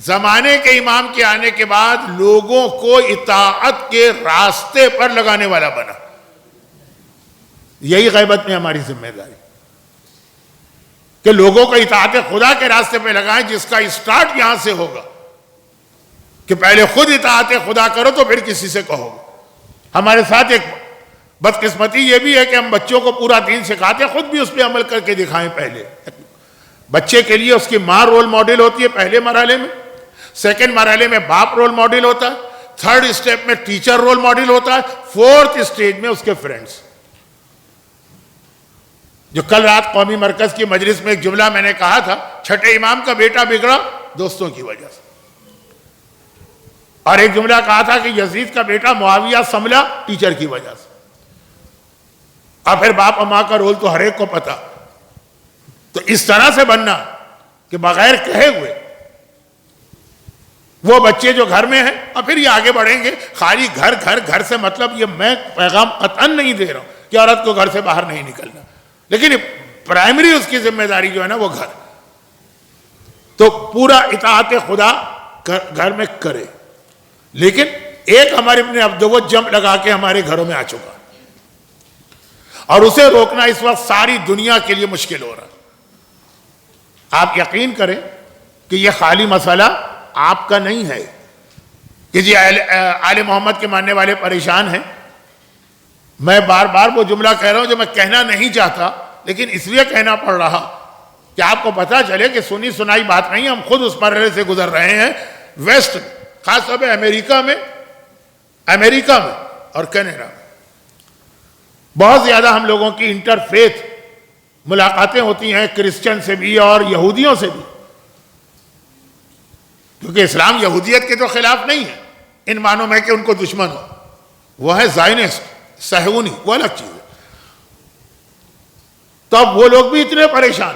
زمانے کے امام کے آنے کے بعد لوگوں کو اطاعت کے راستے پر لگانے والا بنا. یہی غیبت میں ہماری ذمہ داری کہ لوگوں کو اطاعت خدا کے راستے پہ لگائیں, جس کا اسٹارٹ یہاں سے ہوگا کہ پہلے خود اطاعت خدا کرو تو پھر کسی سے کہو. ہمارے ساتھ ایک بدقسمتی یہ بھی ہے کہ ہم بچوں کو پورا دین سکھاتے, خود بھی اس پہ عمل کر کے دکھائیں. پہلے بچے کے لیے اس کی ماں رول ماڈل ہوتی ہے پہلے مرحلے میں, سیکنڈ مرحلے میں باپ رول ماڈل ہوتا ہے, تھرڈ اسٹیپ میں ٹیچر رول ماڈل ہوتا ہے, فورتھ اسٹیج میں اس کے فرینڈز. جو کل رات قومی مرکز کی مجلس میں ایک جملہ میں نے کہا تھا, چھٹے امام کا بیٹا بگڑا دوستوں کی وجہ سے, اور ایک جملہ کہا تھا کہ یزید کا بیٹا معاویہ سنبھلا ٹیچر کی وجہ سے. اور پھر باپ اور ماں کا رول تو ہر ایک کو پتا. تو اس طرح سے بننا کہ بغیر کہے ہوئے وہ بچے جو گھر میں ہیں, اور پھر یہ آگے بڑھیں گے. خالی گھر گھر گھر سے مطلب یہ میں پیغام قطعاً نہیں دے رہا ہوں کہ عورت کو گھر سے باہر نہیں نکلنا, لیکن پرائمری اس کی ذمہ داری جو ہے نا وہ گھر. تو پورا اطاعت خدا گھر میں کرے. لیکن ایک ہمارے ابن عبدالود جمپ لگا کے ہمارے گھروں میں آ چکا, اور اسے روکنا اس وقت ساری دنیا کے لیے مشکل ہو رہا. آپ یقین کریں کہ یہ خالی مسئلہ آپ کا نہیں ہے کہ جی آل محمد کے ماننے والے پریشان ہیں. میں بار بار وہ جملہ کہہ رہا ہوں جو میں کہنا نہیں چاہتا, لیکن اس لیے کہنا پڑ رہا کہ آپ کو پتا چلے کہ سنی سنائی بات نہیں, ہم خود اس مرحلے سے گزر رہے ہیں. ویسٹ خاص طور پہ امریکہ میں اور کینیڈا میں بہت زیادہ ہم لوگوں کی انٹر فیتھ ملاقاتیں ہوتی ہیں, کرسچن سے بھی اور یہودیوں سے بھی. کیونکہ اسلام یہودیت کے تو خلاف نہیں ہے ان معنوں میں کہ ان کو دشمن ہو, وہ ہے زائنسٹ, صہیونی, وہ الگ چیز ہے. تو اب وہ لوگ بھی اتنے پریشان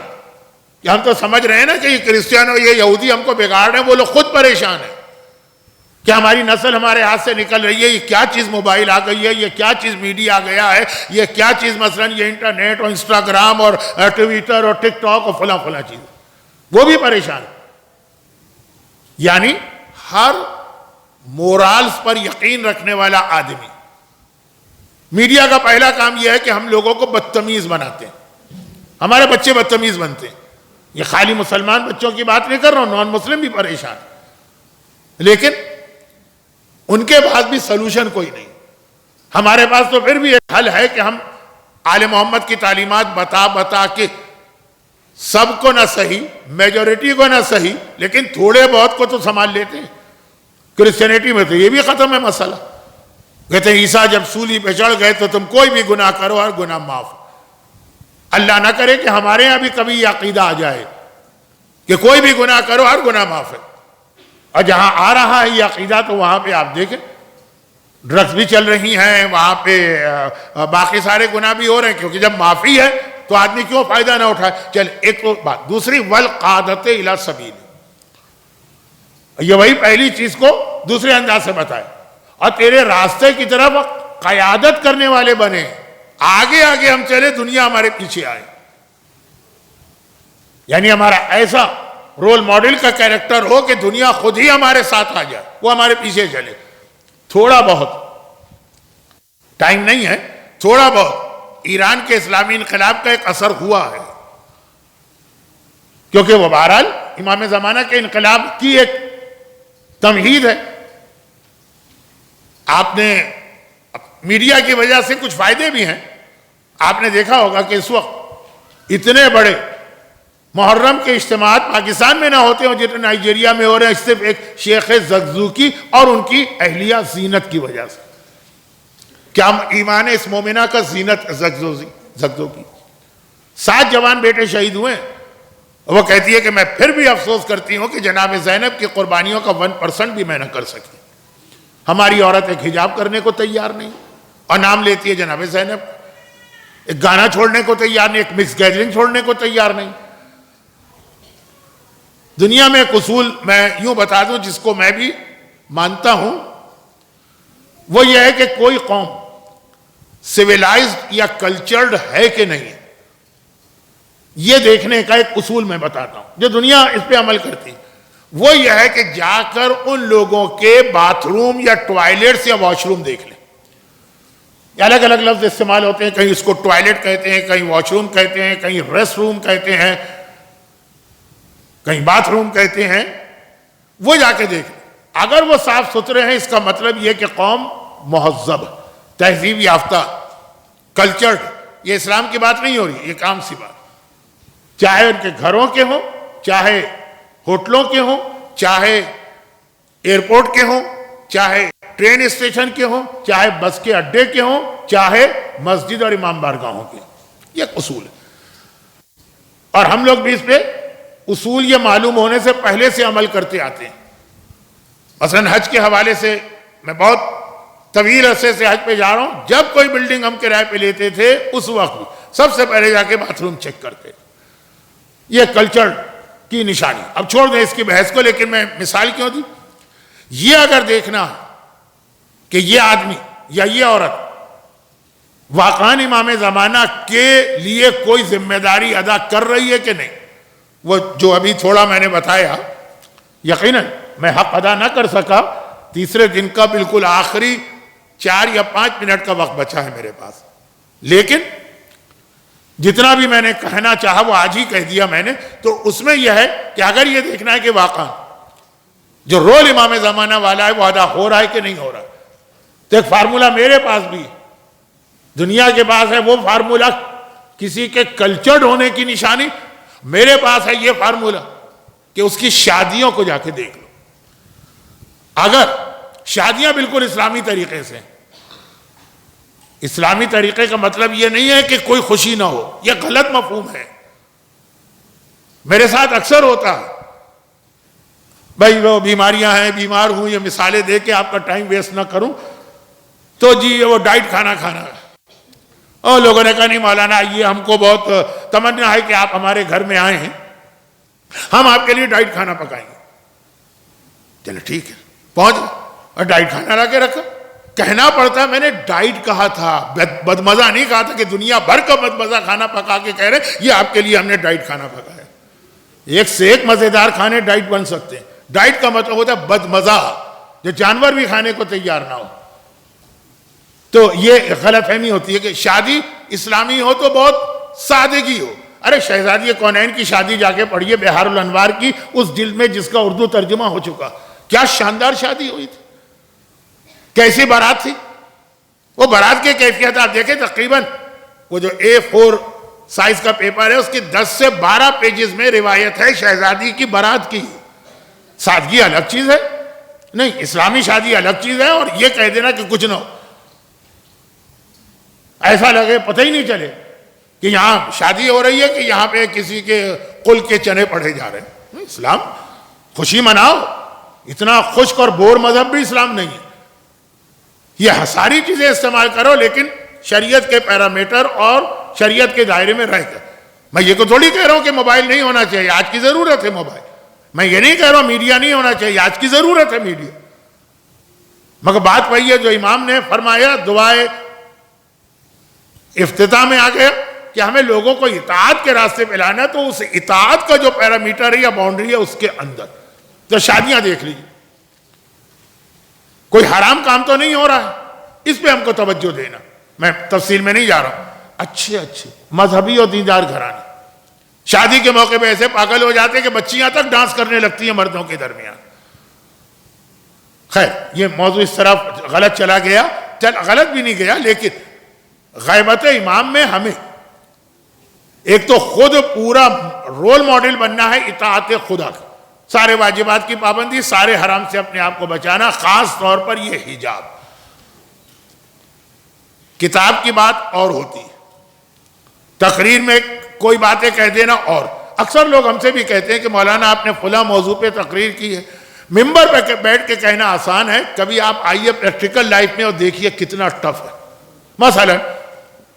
کہ ہم تو سمجھ رہے ہیں نا کہ یہ کرسچن اور یہ یہودی ہم کو بگاڑ رہے ہیں, وہ لوگ خود پریشان ہیں کہ ہماری نسل ہمارے ہاتھ سے نکل رہی ہے. یہ کیا چیز موبائل آ گئی ہے, یہ کیا چیز میڈیا آ گیا ہے, یہ کیا چیز مثلا یہ انٹرنیٹ اور انسٹاگرام اور ٹویٹر اور ٹک ٹاک اور فلاں چیز. وہ بھی پریشان. یعنی ہر مورالز پر یقین رکھنے والا آدمی. میڈیا کا پہلا کام یہ ہے کہ ہم لوگوں کو بدتمیز بناتے ہیں, ہمارے بچے بدتمیز بنتے ہیں. یہ خالی مسلمان بچوں کی بات نہیں کر رہا ہوں, نان مسلم بھی پریشان. لیکن ان کے پاس بھی سلوشن کوئی نہیں. ہمارے پاس تو پھر بھی ایک حل ہے کہ ہم آل محمد کی تعلیمات بتا کے سب کو نہ صحیح, میجورٹی کو نہ صحیح, لیکن تھوڑے بہت کو تو سنبھال لیتے ہیں. کرسچینٹی میں تو یہ بھی ختم ہے مسئلہ. کہتے ہیں عیسیٰ جب سولی پہ چڑھ گئے تو تم کوئی بھی گناہ کرو اور گناہ معاف. اللہ نہ کرے کہ ہمارے یہاں بھی کبھی یہ عقیدہ آ جائے کہ کوئی بھی گناہ کرو اور گناہ معاف ہے. اور جہاں آ رہا ہے یہ عقیدہ تو وہاں پہ آپ دیکھیں ڈرگز بھی چل رہی ہیں, وہاں پہ باقی سارے گناہ بھی ہو رہے ہیں. کیونکہ جب معافی ہے تو آدمی کیوں فائدہ نہ اٹھائے. چل ایک تو بات. دوسری والقادۃ الی سبیل, یہ وہی پہلی چیز کو دوسرے انداز سے بتائے, اور تیرے راستے کی طرف قیادت کرنے والے بنے. آگے آگے ہم چلے, دنیا ہمارے پیچھے آئے. یعنی ہمارا ایسا رول ماڈل کا کیریکٹر ہو کہ دنیا خود ہی ہمارے ساتھ آ جائے, وہ ہمارے پیچھے چلے. تھوڑا بہت ٹائم نہیں ہے, تھوڑا بہت ایران کے اسلامی انقلاب کا ایک اثر ہوا ہے, کیونکہ وہ بہرحال امام زمانہ کے انقلاب کی ایک تمہید ہے. آپ نے میڈیا کی وجہ سے کچھ فائدے بھی ہیں. آپ نے دیکھا ہوگا کہ اس وقت اتنے بڑے محرم کے اجتماعات پاکستان میں نہ ہوتے ہوں جتنے نائجیریا میں ہو رہے ہیں، صرف ایک شیخ زقزوقی اور ان کی اہلیہ زینت کی وجہ سے. کیا ایمان اس مومنہ کا زینت زقزوقی. 7 جوان بیٹے شہید ہوئے. وہ کہتی ہے کہ میں پھر بھی افسوس کرتی ہوں کہ جناب زینب کی قربانیوں کا 1% بھی میں نہ کر سکی. ہماری عورت ایک حجاب کرنے کو تیار نہیں اور نام لیتی ہے جناب زینب. ایک گانا چھوڑنے کو تیار نہیں، ایک مکس گیدرنگ چھوڑنے کو تیار نہیں. دنیا میں ایک اصول میں یوں بتا دوں جس کو میں بھی مانتا ہوں، وہ یہ ہے کہ کوئی قوم سویلائزڈ یا کلچرڈ ہے کہ نہیں، یہ دیکھنے کا ایک اصول میں بتاتا ہوں جو دنیا اس پہ عمل کرتی. وہ یہ ہے کہ جا کر ان لوگوں کے باتھ روم یا ٹوائلٹس یا واش روم دیکھ لیں. الگ الگ لفظ استعمال ہوتے ہیں، کہیں اس کو ٹوائلٹ کہتے ہیں، کہیں واش روم کہتے ہیں، کہیں ریسٹ روم کہتے ہیں، کہیں باتھ روم کہتے ہیں. وہ جا کے دیکھ لیں. اگر وہ صاف ستھرے ہیں، اس کا مطلب یہ کہ قوم مہذب، تہذیب یافتہ، کلچرڈ. یہ اسلام کی بات نہیں ہو رہی، یہ عام سی بات. چاہے ان کے گھروں کے ہوں، چاہے ہوٹلوں کے ہوں، چاہے ایئرپورٹ کے ہوں، چاہے ٹرین اسٹیشن کے ہوں، چاہے بس کے اڈے کے ہوں، چاہے مسجد اور امام بارگاہوں کے. یہ ایک اصول ہے اور ہم لوگ بھی اس پہ اصول یہ معلوم ہونے سے پہلے سے عمل کرتے آتے ہیں. مثلا حج کے حوالے سے میں بہت طویل عرصے سے حج پہ جا رہا ہوں. جب کوئی بلڈنگ ہم کرائے پہ لیتے تھے اس وقت سب سے پہلے جا کے باتھ روم چیک کرتے. یہ کلچر کی نشانی. اب چھوڑ دیں اس کی بحث کو، لیکن میں مثال کیوں دی. یہ اگر دیکھنا کہ یہ آدمی یا یہ عورت واقعاً امام زمانہ کے لیے کوئی ذمہ داری ادا کر رہی ہے کہ نہیں. وہ جو ابھی تھوڑا میں نے بتایا، یقیناً میں حق ادا نہ کر سکا. تیسرے دن کا بالکل آخری 4 یا 5 منٹ کا وقت بچا ہے میرے پاس، لیکن جتنا بھی میں نے کہنا چاہا وہ آج ہی کہہ دیا میں نے. تو اس میں یہ ہے کہ اگر یہ دیکھنا ہے کہ واقعا جو رول امام زمانہ والا ہے وہ ادا ہو رہا ہے کہ نہیں ہو رہا، تو ایک فارمولا میرے پاس بھی دنیا کے پاس ہے. وہ فارمولا کسی کے کلچرڈ ہونے کی نشانی. میرے پاس ہے یہ فارمولا کہ اس کی شادیوں کو جا کے دیکھ لو. اگر شادیاں بالکل اسلامی طریقے سے، اسلامی طریقے کا مطلب یہ نہیں ہے کہ کوئی خوشی نہ ہو، یہ غلط مفہوم ہے. میرے ساتھ اکثر ہوتا ہے، بھائی وہ بیماریاں ہیں، بیمار ہوں، یہ مثالیں دے کے آپ کا ٹائم ویسٹ نہ کروں، تو جی وہ ڈائٹ کھانا ہے. اور لوگوں نے کہا نہیں مولانا یہ ہم کو بہت تمنا ہے کہ آپ ہمارے گھر میں آئے ہیں، ہم آپ کے لیے ڈائٹ کھانا پکائیں گے. چلو ٹھیک ہے، پہنچ اور ڈائٹ کھانا لا کے رکھا. کہنا پڑتا ہے میں نے ڈائٹ کہا تھا، بدمزہ نہیں کہا تھا کہ دنیا بھر کا بدمزہ کھانا پکا کے کہہ رہے یہ آپ کے لیے ہم نے ڈائٹ کھانا پکایا. ایک سے ایک مزیدار کھانے ڈائٹ بن سکتے ہیں. ڈائٹ کا مطلب ہوتا ہے بدمزہ، جو جانور بھی کھانے کو تیار نہ ہو. تو یہ غلط فہمی ہوتی ہے کہ شادی اسلامی ہو تو بہت سادگی ہو. ارے شہزادی کونین کی شادی جا کے پڑھیے بہار الانوار کی، اس جلد میں جس کا اردو ترجمہ ہو چکا. کیا شاندار شادی ہوئی تھی، کیسی بارات تھی. وہ بارات کی کیفیت آپ دیکھیں، تقریباً وہ جو A4 سائز کا پیپر ہے اس کی 10 سے 12 پیجز میں روایت ہے شہزادی کی بارات کی. سادگی الگ چیز ہے، نہیں اسلامی شادی الگ چیز ہے. اور یہ کہہ دینا کہ کچھ نہ ہو، ایسا لگے پتہ ہی نہیں چلے کہ یہاں شادی ہو رہی ہے کہ یہاں پہ کسی کے قل کے چنے پڑھے جا رہے ہیں. اسلام خوشی مناؤ. اتنا خشک اور بور مذہب بھی اسلام نہیں ہے. یہ ساری چیزیں استعمال کرو لیکن شریعت کے پیرامیٹر اور شریعت کے دائرے میں رہ کر. میں یہ تو تھوڑی کہہ رہا ہوں کہ موبائل نہیں ہونا چاہیے، آج کی ضرورت ہے موبائل. میں یہ نہیں کہہ رہا ہوں میڈیا نہیں ہونا چاہیے، آج کی ضرورت ہے میڈیا. مگر بات وہی ہے جو امام نے فرمایا دعائے افتتاح میں آ گیا کہ ہمیں لوگوں کو اطاعت کے راستے پہ لانا ہے. تو اس اطاعت کا جو پیرامیٹر ہے یا باؤنڈری ہے اس کے اندر. تو شادیاں دیکھ لیجیے، کوئی حرام کام تو نہیں ہو رہا ہے، اس پہ ہم کو توجہ دینا. میں تفصیل میں نہیں جا رہا ہوں. اچھے مذہبی اور دیندار گھرانے شادی کے موقع پہ ایسے پاگل ہو جاتے ہیں کہ بچیاں تک ڈانس کرنے لگتی ہیں مردوں کے درمیان. خیر یہ موضوع اس طرف غلط چلا گیا. غلط بھی نہیں گیا، لیکن غیبت امام میں ہمیں ایک تو خود پورا رول ماڈل بننا ہے اطاعت خدا کا، سارے واجبات کی پابندی، سارے حرام سے اپنے آپ کو بچانا، خاص طور پر یہ حجاب۔ کتاب کی بات اور ہوتی ہے، تقریر میں کوئی باتیں کہہ دینا، اور اکثر لوگ ہم سے بھی کہتے ہیں کہ مولانا آپ نے فلاں موضوع پہ تقریر کی ہے۔ ممبر پہ بیٹھ کے کہنا آسان ہے، کبھی آپ آئیے پریکٹیکل لائف میں اور دیکھیے کتنا ٹف ہے۔ مثلا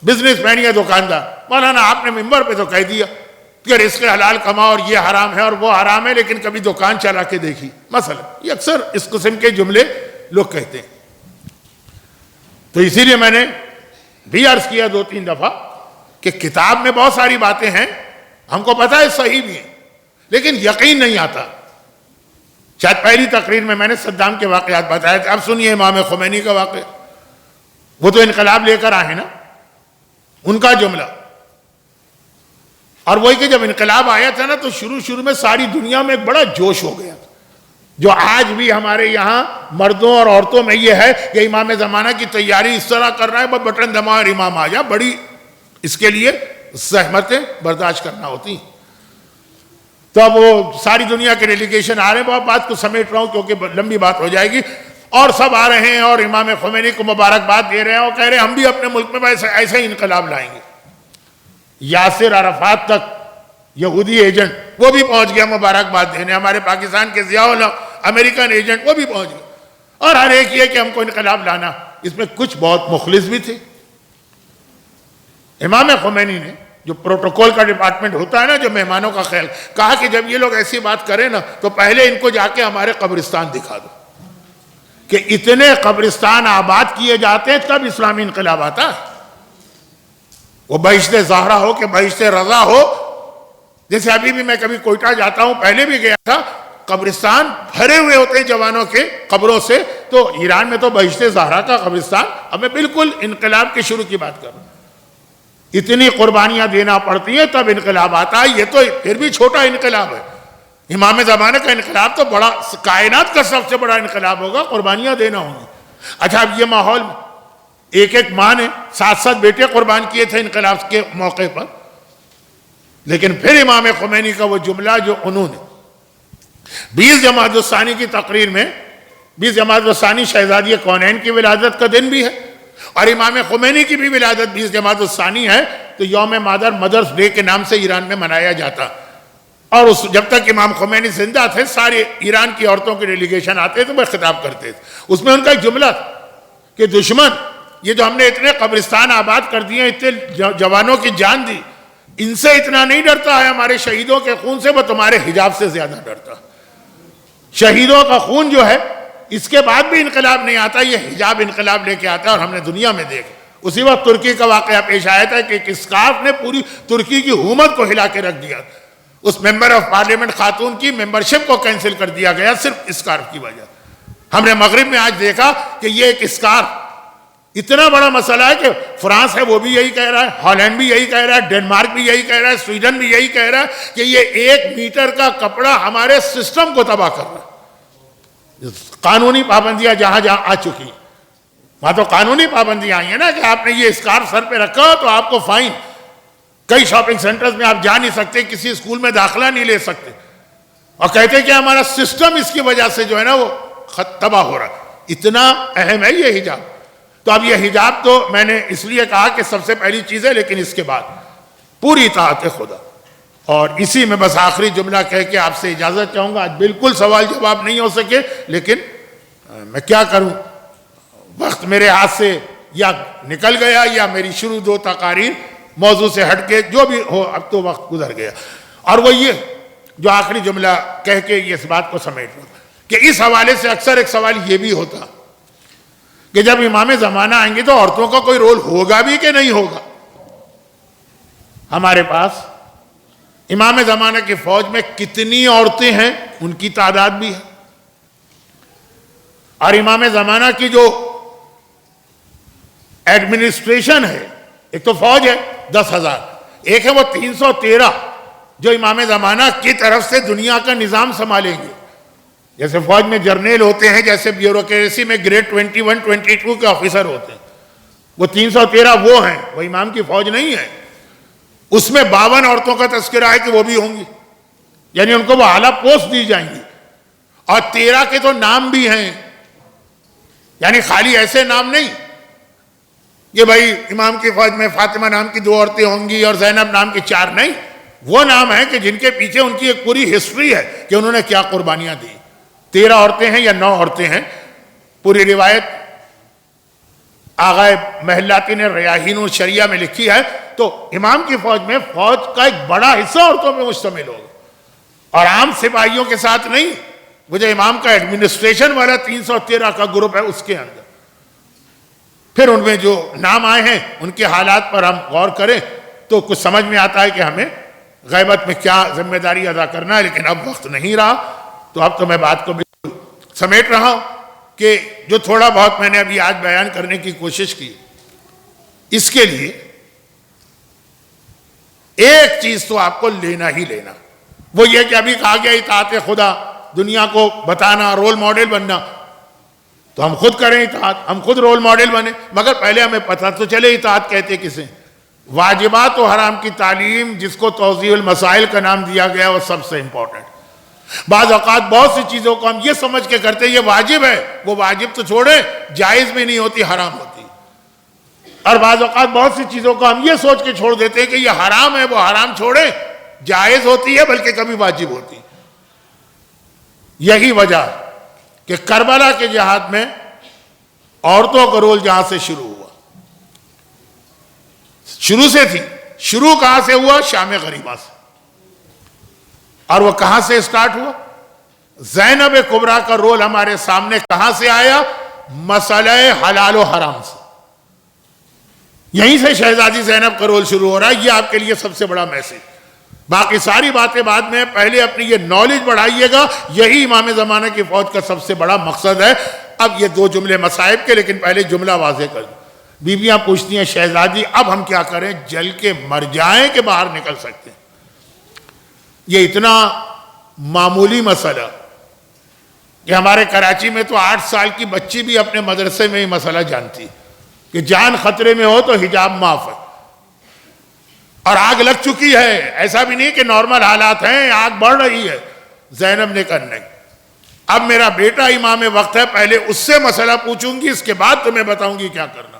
بزنس مین یا دکاندار، مولانا آپ نے ممبر پہ تو کہہ دیا کہ رزق حلال کماؤ اور یہ حرام ہے اور وہ حرام ہے، لیکن کبھی دکان چلا کے دیکھی مثلا، یہ اکثر اس قسم کے جملے لوگ کہتے ہیں۔ تو اسی لیے میں نے بھی عرض کیا 2-3 دفعہ کہ کتاب میں بہت ساری باتیں ہیں، ہم کو پتا ہے صحیح بھی ہیں، لیکن یقین نہیں آتا۔ شاید پہلی تقریر میں نے صدام کے واقعات بتائے تھے، اب سنیے امام خمینی کا واقعہ۔ وہ تو انقلاب لے کر آئے نا، ان کا جملہ، اور وہی کہ جب انقلاب آیا تھا نا تو شروع میں ساری دنیا میں ایک بڑا جوش ہو گیا، جو آج بھی ہمارے یہاں مردوں اور عورتوں میں یہ ہے کہ امام زمانہ کی تیاری اس طرح کر رہا ہے، بس بٹن دباؤ اور امام آ جا، بڑی اس کے لیے زحمتیں برداشت کرنا ہوتی ہیں۔ تو اب وہ ساری دنیا کے ڈیلیگیشن آ رہے ہیں، بہت بات کو سمیٹ رہا ہوں کیونکہ لمبی بات ہو جائے گی، اور سب آ رہے ہیں اور امام خمینی کو مبارکباد دے رہے ہیں اور کہہ رہے ہیں ہم بھی اپنے ملک میں ایسے ہی انقلاب لائیں گے۔ یاسر عرفات تک یہودی ایجنٹ وہ بھی پہنچ گیا مبارکباد دینے، ہمارے پاکستان کے ضیاء الحق امریکن ایجنٹ وہ بھی پہنچ گیا، اور ہر ایک یہ کہ ہم کو انقلاب لانا۔ اس میں کچھ بہت مخلص بھی تھے۔ امام خمینی نے جو پروٹوکول کا ڈپارٹمنٹ ہوتا ہے نا، جو مہمانوں کا خیال، کہا کہ جب یہ لوگ ایسی بات کریں نا تو پہلے ان کو جا کے ہمارے قبرستان دکھا دو کہ اتنے قبرستان آباد کیے جاتے ہیں تب اسلامی انقلاب آتا ہے۔ وہ بہشت زہرا ہو کہ بہشت رضا ہو، جیسے ابھی بھی میں کبھی کوئٹہ جاتا ہوں، پہلے بھی گیا تھا، قبرستان بھرے ہوئے ہوتے ہیں جوانوں کے قبروں سے۔ تو ایران میں تو بہشت زہرا کا قبرستان، اب میں بالکل انقلاب کے شروع کی بات کر رہا ہوں، اتنی قربانیاں دینا پڑتی ہیں تب انقلاب آتا ہے۔ یہ تو پھر بھی چھوٹا انقلاب ہے، امام زمانے کا انقلاب تو بڑا، کائنات کا سب سے بڑا انقلاب ہوگا، قربانیاں دینا ہوں گی۔ اچھا، اب یہ ماحول میں ایک ماں نے 7 بیٹے قربان کیے تھے انقلاب کے موقع پر، لیکن پھر امام خمینی کا وہ جملہ جو انہوں نے 20 جمادی الثانی کی تقریر میں، 20 جمادی الثانی شہزادی کونین کی ولادت کا دن بھی ہے، اور امام خمینی کی بھی ولادت 20 جمادی الثانی ہے، تو یوم مدرس ڈے کے نام سے ایران میں منایا جاتا۔ اور جب تک امام خمینی زندہ تھے سارے ایران کی عورتوں کے ڈیلیگیشن آتے تھے، وہ خطاب کرتے تھے۔ اس میں ان کا ایک جملہ تھا کہ دشمن، یہ جو ہم نے اتنے قبرستان آباد کر دیے، اتنے جوانوں کی جان دی، ان سے اتنا نہیں ڈرتا ہے ہمارے شہیدوں کے خون سے، وہ تمہارے حجاب سے زیادہ ڈرتا ہے۔ شہیدوں کا خون جو ہے اس کے بعد بھی انقلاب نہیں آتا، یہ حجاب انقلاب لے کے آتا ہے، اور ہم نے دنیا میں دیکھا۔ اسی وقت ترکی کا واقعہ پیش آیا تھا کہ ایک اسکارف نے پوری ترکی کی حکومت کو ہلا کے رکھ دیا، اس ممبر آف پارلیمنٹ خاتون کی ممبرشپ کو کینسل کر دیا گیا صرف اسکارف کی وجہ۔ ہم نے مغرب میں آج دیکھا کہ یہ ایک اسکارف اتنا بڑا مسئلہ ہے کہ فرانس ہے وہ بھی یہی کہہ رہا ہے، ہالینڈ بھی یہی کہہ رہا ہے، ڈنمارک بھی یہی کہہ رہا ہے، سویڈن بھی یہی کہہ رہا ہے کہ یہ 1 میٹر کا کپڑا ہمارے سسٹم کو تباہ کر رہا ہے۔ قانونی پابندیاں جہاں آ چکی ہیں، وہاں تو قانونی پابندیاں آئی ہیں نا کہ آپ نے یہ اسکارف سر پہ رکھا ہو تو آپ کو فائن، کئی شاپنگ سینٹرز میں آپ جا نہیں سکتے، کسی اسکول میں داخلہ نہیں لے سکتے، اور کہتے ہیں کہ ہمارا سسٹم اس کی وجہ سے جو ہے نا وہ تباہ ہو رہا ہے۔ اتنا اہم ہے یہ حجاب۔ تو اب یہ حجاب تو میں نے اس لیے کہا کہ سب سے پہلی چیز ہے، لیکن اس کے بعد پوری اطاعت خدا۔ اور اسی میں بس آخری جملہ کہہ کے آپ سے اجازت چاہوں گا۔ آج بالکل سوال جواب نہیں ہو سکے، لیکن میں کیا کروں، وقت میرے ہاتھ سے یا نکل گیا یا میری شروع 2 تقاریر موضوع سے ہٹ کے جو بھی ہو، اب تو وقت گزر گیا۔ اور وہ یہ جو آخری جملہ کہہ کے یہ اس بات کو سمیٹ لوں کہ اس حوالے سے اکثر ایک سوال یہ بھی ہوتا کہ جب امام زمانہ آئیں گے تو عورتوں کا کوئی رول ہوگا بھی کہ نہیں ہوگا۔ ہمارے پاس امام زمانہ کی فوج میں کتنی عورتیں ہیں ان کی تعداد بھی ہے، اور امام زمانہ کی جو ایڈمنسٹریشن ہے، ایک تو فوج ہے 10,000، ایک ہے وہ 313 جو امام زمانہ کی طرف سے دنیا کا نظام سنبھالیں گے۔ جیسے فوج میں جرنیل ہوتے ہیں، جیسے بیوروکریسی میں گریڈ 21 22 کے آفیسر ہوتے ہیں، وہ 313 وہ ہیں، وہ امام کی فوج نہیں ہے۔ اس میں 52 عورتوں کا تذکرہ ہے کہ وہ بھی ہوں گی، یعنی ان کو وہ اعلیٰ پوسٹ دی جائیں گی، اور 13 کے تو نام بھی ہیں، یعنی خالی ایسے نام نہیں کہ بھائی امام کی فوج میں فاطمہ نام کی 2 عورتیں ہوں گی اور زینب نام کی 4، نہیں، وہ نام ہیں کہ جن کے پیچھے ان کی ایک پوری ہسٹری ہے کہ انہوں نے کیا قربانیاں دی۔ 13 عورتیں ہیں یا 9 عورتیں ہیں، پوری روایت آغائے محلاتی نے ریاحین الشریعہ میں لکھی ہے۔ تو امام کی فوج میں فوج کا ایک بڑا حصہ عورتوں میں مشتمل ہوگا، اور عام سپاہیوں کے ساتھ نہیں، وہ جو امام کا ایڈمنسٹریشن والا 313 کا گروپ ہے اس کے اندر۔ پھر ان میں جو نام آئے ہیں ان کے حالات پر ہم غور کریں تو کچھ سمجھ میں آتا ہے کہ ہمیں غیبت میں کیا ذمہ داری ادا کرنا ہے، لیکن اب وقت نہیں رہا، تو اب تو میں بات کو بالکل سمیٹ رہا ہوں کہ جو تھوڑا بہت میں نے ابھی آج بیان کرنے کی کوشش کی، اس کے لیے ایک چیز تو آپ کو لینا ہی لینا، وہ یہ کہ ابھی کہا گیا اطاعت خدا، دنیا کو بتانا، رول ماڈل بننا، تو ہم خود کریں اطاعت، ہم خود رول ماڈل بنیں، مگر پہلے ہمیں پتہ تو چلے اطاعت کہتے کسے۔ واجبات و حرام کی تعلیم، جس کو توضیح المسائل کا نام دیا گیا، وہ سب سے امپورٹنٹ۔ بعض اوقات بہت سی چیزوں کو ہم یہ سمجھ کے کرتے ہیں یہ واجب ہے، وہ واجب تو چھوڑیں، جائز بھی نہیں ہوتی، حرام ہوتی۔ اور بعض اوقات بہت سی چیزوں کو ہم یہ سوچ کے چھوڑ دیتے ہیں کہ یہ حرام ہے، وہ حرام چھوڑیں، جائز ہوتی ہے، بلکہ کبھی واجب ہوتی۔ یہی وجہ کہ کربلا کے جہاد میں عورتوں کا رول جہاں سے شروع ہوا، شروع سے تھی، شروع کہاں سے ہوا؟ شام غریبہ سے۔ اور وہ کہاں سے سٹارٹ ہوا؟ زینب کبریٰ کا رول ہمارے سامنے کہاں سے آیا؟ مسئلہ حلال و حرام سے، یہیں سے شہزادی زینب کا رول شروع ہو رہا ہے۔ یہ آپ کے لیے سب سے بڑا میسج، باقی ساری باتیں بعد میں، پہلے اپنی یہ نالج بڑھائیے گا، یہی امام زمانہ کی فوج کا سب سے بڑا مقصد ہے۔ اب یہ 2 جملے مصائب کے، لیکن پہلے جملہ واضح کر دوں۔ بیویاں پوچھتی ہیں شہزادی اب ہم کیا کریں، جل کے مر جائیں کہ باہر نکل سکتے ہیں؟ یہ اتنا معمولی مسئلہ کہ ہمارے کراچی میں تو 8 سال کی بچی بھی اپنے مدرسے میں یہ مسئلہ جانتی کہ جان خطرے میں ہو تو حجاب معاف ہے، اور آگ لگ چکی ہے، ایسا بھی نہیں کہ نارمل حالات ہیں، آگ بڑھ رہی ہے۔ زینب نے کہا نہیں، اب میرا بیٹا امام وقت ہے، پہلے اس سے مسئلہ پوچھوں گی، اس کے بعد تمہیں بتاؤں گی کیا کرنا۔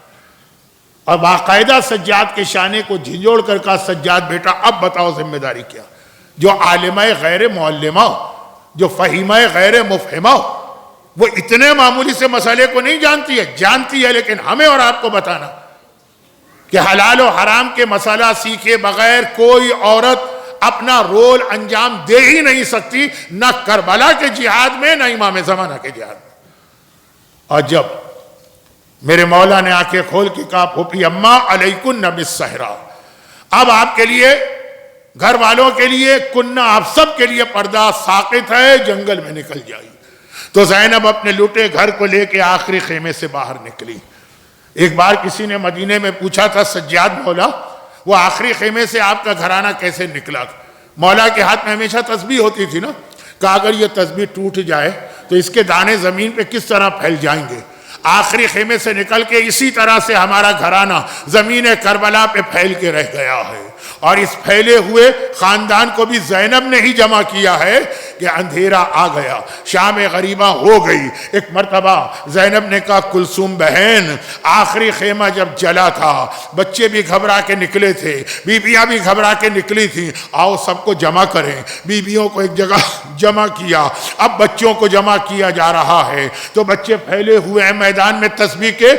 اور باقاعدہ سجاد کے شانے کو جھنجھوڑ کر کہا سجاد بیٹا اب بتاؤ ذمہ داری کیا؟ جو عالمہ غیر معلمہ، جو فہیمہ غیر مفہمہ، وہ اتنے معمولی سے مسئلے کو نہیں جانتی ہے، لیکن ہمیں اور آپ کو بتانا کہ حلال و حرام کے مسئلہ سیکھے بغیر کوئی عورت اپنا رول انجام دے ہی نہیں سکتی، نہ کربلا کے جہاد میں، نہ امام زمانہ کے جہاد میں۔ اور جب میرے مولا نے آنکھیں کھول کے کہا پھوپھی اماں علیکن بالصحرا، اب آپ کے لیے، گھر والوں کے لیے، کنہ آپ سب کے لیے پردہ ساقط ہے، جنگل میں نکل جائیے۔ تو زینب اپنے لوٹے گھر کو لے کے آخری خیمے سے باہر نکلی۔ ایک بار کسی نے مدینے میں پوچھا تھا سجاد مولا وہ آخری خیمے سے آپ کا گھرانہ کیسے نکلا؟ مولا کے ہاتھ میں ہمیشہ تسبیح ہوتی تھی نا، کہا اگر یہ تسبیح ٹوٹ جائے تو اس کے دانے زمین پہ کس طرح پھیل جائیں گے؟ آخری خیمے سے نکل کے اسی طرح سے ہمارا گھرانہ زمین کربلا پہ پھیل کے رہ گیا ہے، اور اس پھیلے ہوئے خاندان کو بھی زینب نے ہی جمع کیا ہے کہ اندھیرا آ گیا، شام غریبہ ہو گئی۔ ایک مرتبہ زینب نے کہا کلثوم بہن، آخری خیمہ جب جلا تھا، بچے بھی گھبرا کے نکلے تھے، بیویاں بھی گھبرا کے نکلی تھیں، آؤ سب کو جمع کریں۔ بیویوں کو ایک جگہ جمع کیا، اب بچوں کو جمع کیا جا رہا ہے، تو بچے پھیلے ہوئے ہیں میدان میں تسبیح کے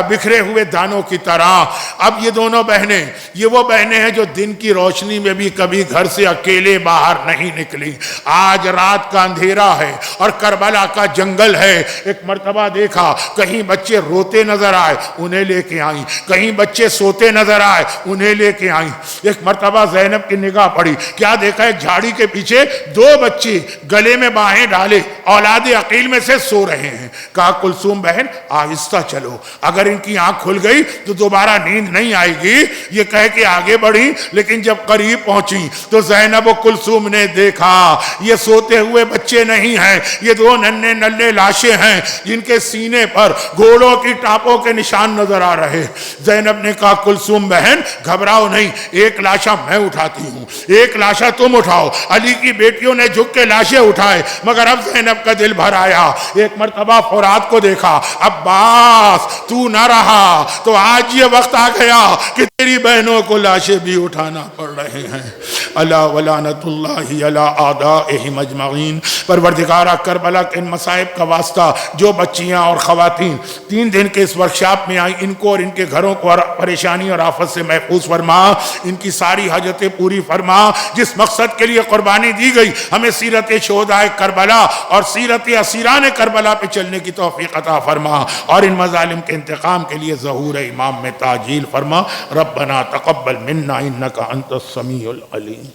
بکھرے ہوئے دانوں کی طرح۔ اب یہ دونوں بہنیں، یہ وہ بہنیں ہیں جو دن کی روشنی میں بھی کبھی گھر سے اکیلے باہر نہیں نکلی۔ آج رات کا اندھیرا ہے اور کربلا کا جنگل ہے، ایک مرتبہ دیکھا کہیں بچے روتے نظر آئے، انہیں لے کے آئیں، کہیں بچے سوتے نظر آئے، انہیں لے کے آئیں۔ ایک مرتبہ زینب کی نگاہ پڑی، کیا دیکھا؟ ایک جھاڑی کے پیچھے 2 بچے گلے میں باہیں ڈالے اولاد عقیل میں سے سو رہے ہیں۔ کہا کلثوم بہن آہستہ چلو، اگر ان کی آنکھ کھل گئی تو دوبارہ نیند نہیں آئے گی۔ یہ کہہ کے آگے بڑھی پڑی، لیکن جب قریب پہنچی تو زینب و کلثوم نے دیکھا یہ سوتے ہوئے بچے نہیں ہیں، یہ دو ننھے ننھے لاشیں ہیں جن کے سینے پر گھوڑوں کی ٹاپوں کے نشان نظر آ رہے۔ زینب نے کہا کلثوم بہن گھبراؤ نہیں، ایک لاشا میں اٹھاتی ہوں، ایک لاشا تم اٹھاؤ۔ علی کی بیٹیوں نے جھک کے لاشیں اٹھائے، مگر اب زینب کا دل بھر آیا۔ ایک مرتبہ فرات کو دیکھا، عباس تو نہ رہا تو آج یہ وقت آ گیا کہ تیری بہنوں کو لاشیں بھی اٹھانا پڑ رہے ہیں۔ الا ولعنت اللہ علی اعدائہم اجمعین۔ پروردگارہ کربلا کے ان مصائب کا واسطہ جو بچیاں اور خواتین 3 دن کے اس ورکشاپ میں آئیں، ان کو اور ان کے گھروں کو پریشانی اور آفت سے محفوظ فرما، ان کی ساری حاجتیں پوری فرما۔ جس مقصد کے لیے قربانی دی گئی ہمیں سیرت شہداء کربلا اور سیرت اسیران کربلا پہ چلنے کی توفیق عطا فرما، اور ان مظالم کے انتقام کے لیے ظہور امام میں تعجیل فرما۔ ربنا تقبل منا انک انت السمیع العلیم۔